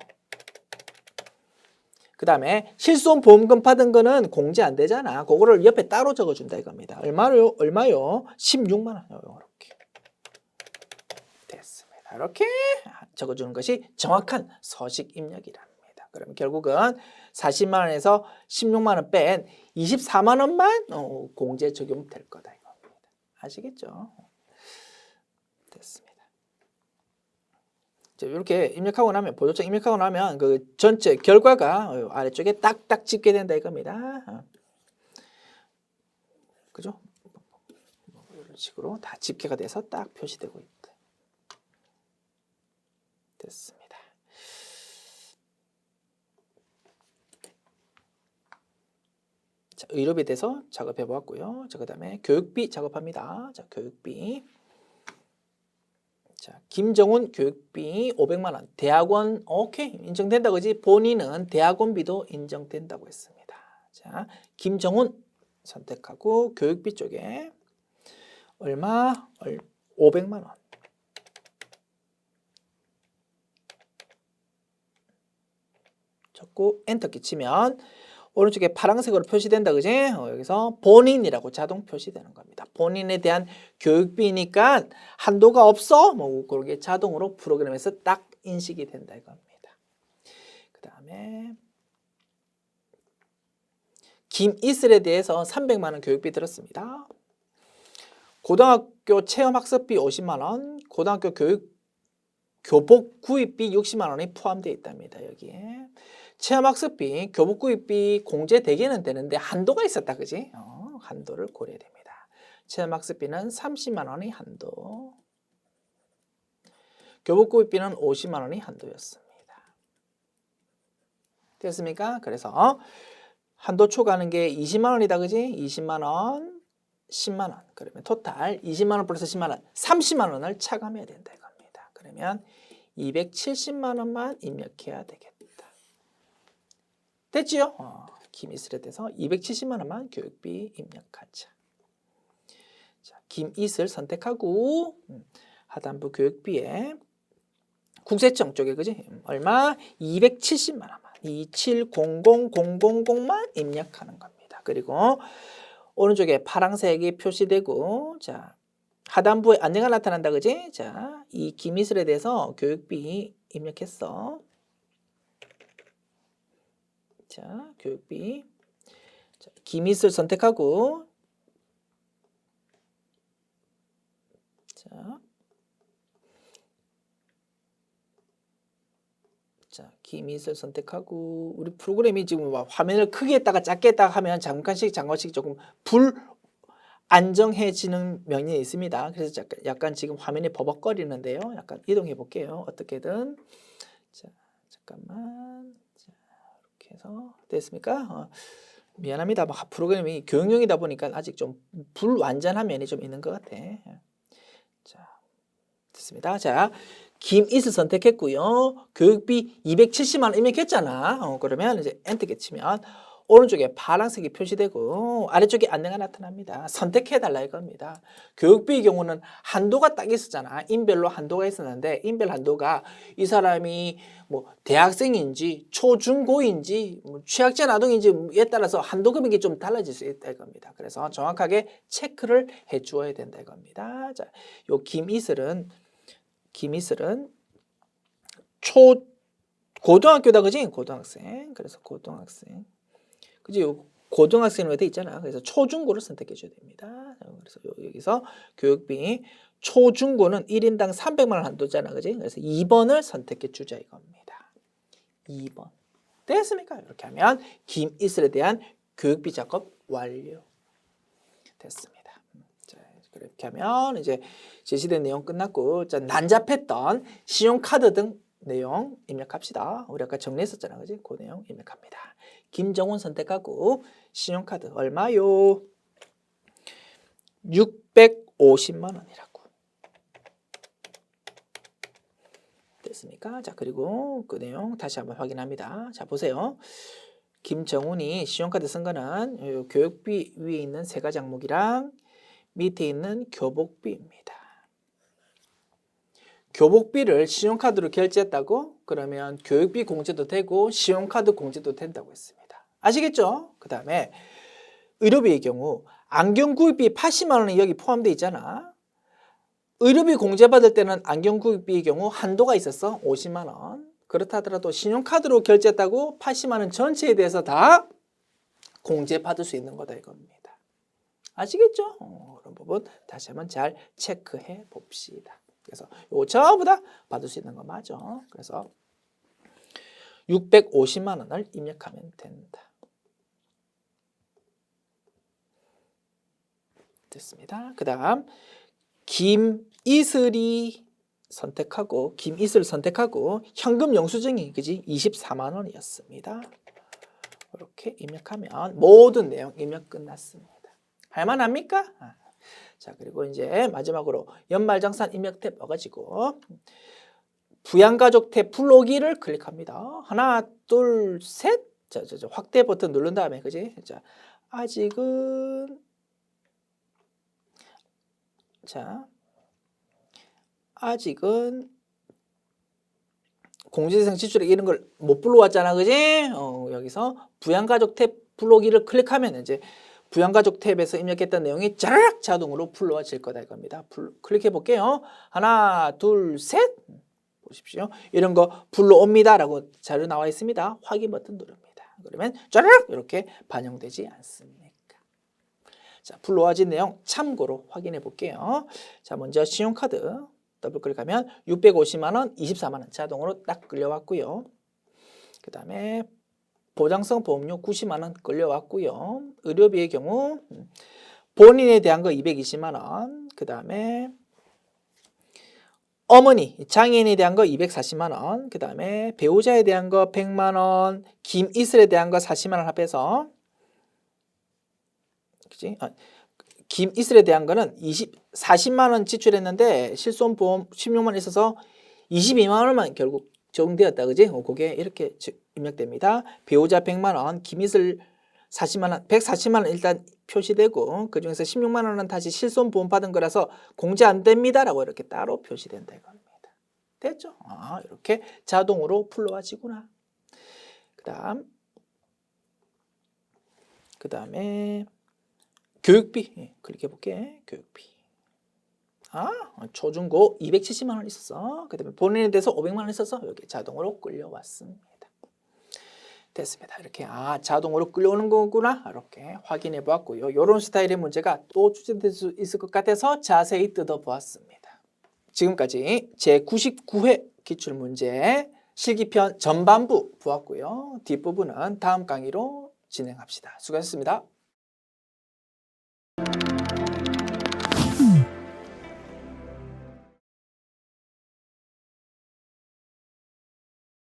그 다음에 실손보험금 받은 거는 공제 안 되잖아. 그거를 옆에 따로 적어준다 이겁니다. 얼마요? 16만 원. 이렇게 됐습니다. 이렇게 적어주는 것이 정확한 서식 입력이랍니다. 그럼 결국은 40만 원에서 16만 원 뺀 24만 원만 공제 적용될 거다 이겁니다. 아시겠죠? 됐습니다. 이렇게 입력하고 나면 보조장 입력하고 나면 그 전체 결과가 아래쪽에 딱딱 찍게 된다 이겁니다. 그죠? 이런 식으로 다 집계가 돼서 딱 표시되고 있다. 됐습니다. 자, 의료비에 대해서 작업해 보았고요. 자, 그다음에 교육비 작업합니다. 자, 교육비. 자, 김정훈 교육비 500만 원. 대학원 오케이 인정된다 그지? 본인은 대학원비도 인정된다고 했습니다. 자, 김정훈 선택하고 교육비 쪽에 얼마? 500만 원. 적고 엔터 끼치면 오른쪽에 파란색으로 표시된다 그지? 여기서 본인이라고 자동 표시되는 겁니다. 본인에 대한 교육비니까 한도가 없어. 뭐 그렇게 자동으로 프로그램에서 딱 인식이 된다 이겁니다. 그 다음에 김이슬에 대해서 300만 원 교육비 들었습니다. 고등학교 체험학습비 50만 원, 고등학교 교복 구입비 60만 원이 포함되어 있답니다. 여기에. 체험학습비, 교복구입비 공제되기는 되는데 한도가 있었다. 그지? 한도를 고려해야 됩니다. 체험학습비는 30만 원이 한도. 교복구입비는 50만 원이 한도였습니다. 됐습니까? 그래서 한도 초과하는 게 20만 원이다. 그지? 20만 원, 10만 원. 그러면 토탈 20만 원 플러스 10만 원, 30만 원을 차감해야 된다. 이겁니다. 그러면 270만 원만 입력해야 되겠다. 됐지요? 김이슬에 대해서 270만 원만 교육비 입력하자. 자, 김이슬 선택하고 하단부 교육비에 국세청 쪽에 그지? 얼마? 270만 원만 2700000만 입력하는 겁니다. 그리고 오른쪽에 파란색이 표시되고 자 하단부에 안내가 나타난다 그지? 자, 이 김이슬에 대해서 교육비 입력했어. 자, 교육비. 자, 김이슬 선택하고 자, 김이슬 선택하고 우리 프로그램이 지금 화면을 크게 했다가 작게 했다가 하면 잠깐씩 조금 불안정해지는 면이 있습니다. 그래서 약간 지금 화면이 버벅거리는데요. 약간 이동해 볼게요. 어떻게든. 자, 잠깐만. 자, 이렇게 해서 됐습니까? 미안합니다. 프로그램이 교육용이다 보니까 아직 좀 불완전한 면이 좀 있는 것 같아. 자, 됐습니다. 자, 김이슬 선택했고요. 교육비 270만 원 입력했잖아. 그러면 이제 엔터 치면 오른쪽에 파란색이 표시되고 아래쪽에 안내가 나타납니다. 선택해달라 이겁니다. 교육비의 경우는 한도가 딱 있었잖아. 인별로 한도가 있었는데 인별 한도가 이 사람이 대학생인지 초중고인지 취약자 아동인지에 따라서 한도 금액이 좀 달라질 수 있다 이겁니다. 그래서 정확하게 체크를 해 주어야 된다 이겁니다. 자, 요 김이슬은 고등학교다 그지? 고등학생. 그래서 고등학생. 그지? 고등학생으로 돼 있잖아. 그래서 초중고를 선택해 줘야 됩니다. 그래서 여기서 교육비 초중고는 1인당 300만 원 한도잖아. 그지? 그래서 2번을 선택해 주자 이겁니다. 2번. 됐습니까? 이렇게 하면 김이슬에 대한 교육비 작업 완료. 됐습니다. 자, 그렇게 하면 이제 제시된 내용 끝났고, 자, 난잡했던 신용카드 등 내용 입력합시다. 우리 아까 정리했었잖아. 그지? 그 내용 입력합니다. 김정훈 선택하고 신용카드 얼마요? 650만 원이라고. 됐습니까? 자, 그리고 그 내용 다시 한번 확인합니다. 자, 보세요. 김정훈이 신용카드 쓴 거는 교육비 위에 있는 세 가지 항목이랑 밑에 있는 교복비입니다. 교복비를 신용카드로 결제했다고? 그러면 교육비 공제도 되고 신용카드 공제도 된다고 했습니다. 아시겠죠? 그 다음에 의료비의 경우 안경 구입비 80만 원이 여기 포함되어 있잖아. 의료비 공제받을 때는 안경 구입비의 경우 한도가 있었어. 50만 원. 그렇다 하더라도 신용카드로 결제했다고 80만 원 전체에 대해서 다 공제받을 수 있는 거다 이겁니다. 아시겠죠? 그런 부분 다시 한번 잘 체크해 봅시다. 그래서 이거 전부 다 받을 수 있는 거 맞아. 그래서 650만 원을 입력하면 된다. 됐습니다. 그 다음 김이슬이 선택하고 김이슬 선택하고 현금 영수증이 그지 24만 원이었습니다. 이렇게 입력하면 모든 내용 입력 끝났습니다. 할만합니까? 자, 그리고 이제 마지막으로 연말정산 입력 탭 와가지고 부양가족 탭 불러오기를 클릭합니다. 하나, 둘, 셋. 자, 확대 버튼 누른 다음에 그지? 자, 아직은 공제대상 지출액 이런 걸 못 불러왔잖아, 그지? 여기서 부양가족 탭 불러오기를 클릭하면 이제 부양가족 탭에서 입력했던 내용이 짜르륵 자동으로 불러와질 거다 이겁니다. 클릭해 볼게요. 하나, 둘, 셋. 보십시오. 이런 거 불러옵니다라고 자료 나와 있습니다. 확인 버튼 누릅니다. 그러면 짜르륵 이렇게 반영되지 않습니까? 자, 불러와진 내용 참고로 확인해 볼게요. 자, 먼저 신용카드 더블 클릭하면 650만 원, 24만 원 자동으로 딱 끌려왔고요. 그 다음에 보장성 보험료 90만 원 끌려왔고요. 의료비의 경우 본인에 대한 거 220만 원, 그 다음에 어머니, 장애인에 대한 거 240만 원, 그 다음에 배우자에 대한 거 100만 원, 김이슬에 대한 거 40만 원 합해서 그치? 김이슬에 대한 거는 40만 원 지출했는데 실손보험 16만 원 있어서 22만 원만 결국 적용되었다. 그지? 그게 이렇게 입력됩니다. 배우자 100만 원, 김이슬 40만 원, 140만 원 일단 표시되고 그중에서 16만 원은 다시 실손보험 받은 거라서 공제 안 됩니다라고 이렇게 따로 표시된다 이겁니다. 됐죠? 이렇게 자동으로 풀러와지구나. 그 다음에 교육비 클릭해 볼게. 교육비. 초중고 270만 원 있었어. 그 다음에 본인에 대해서 500만 원 있어서 여기 자동으로 끌려왔습니다. 됐습니다. 이렇게 자동으로 끌려오는 거구나 이렇게 확인해 보았고요. 이런 스타일의 문제가 또 출제될 수 있을 것 같아서 자세히 뜯어보았습니다. 지금까지 제99회 기출문제 실기편 전반부 보았고요. 뒷부분은 다음 강의로 진행합시다. 수고하셨습니다.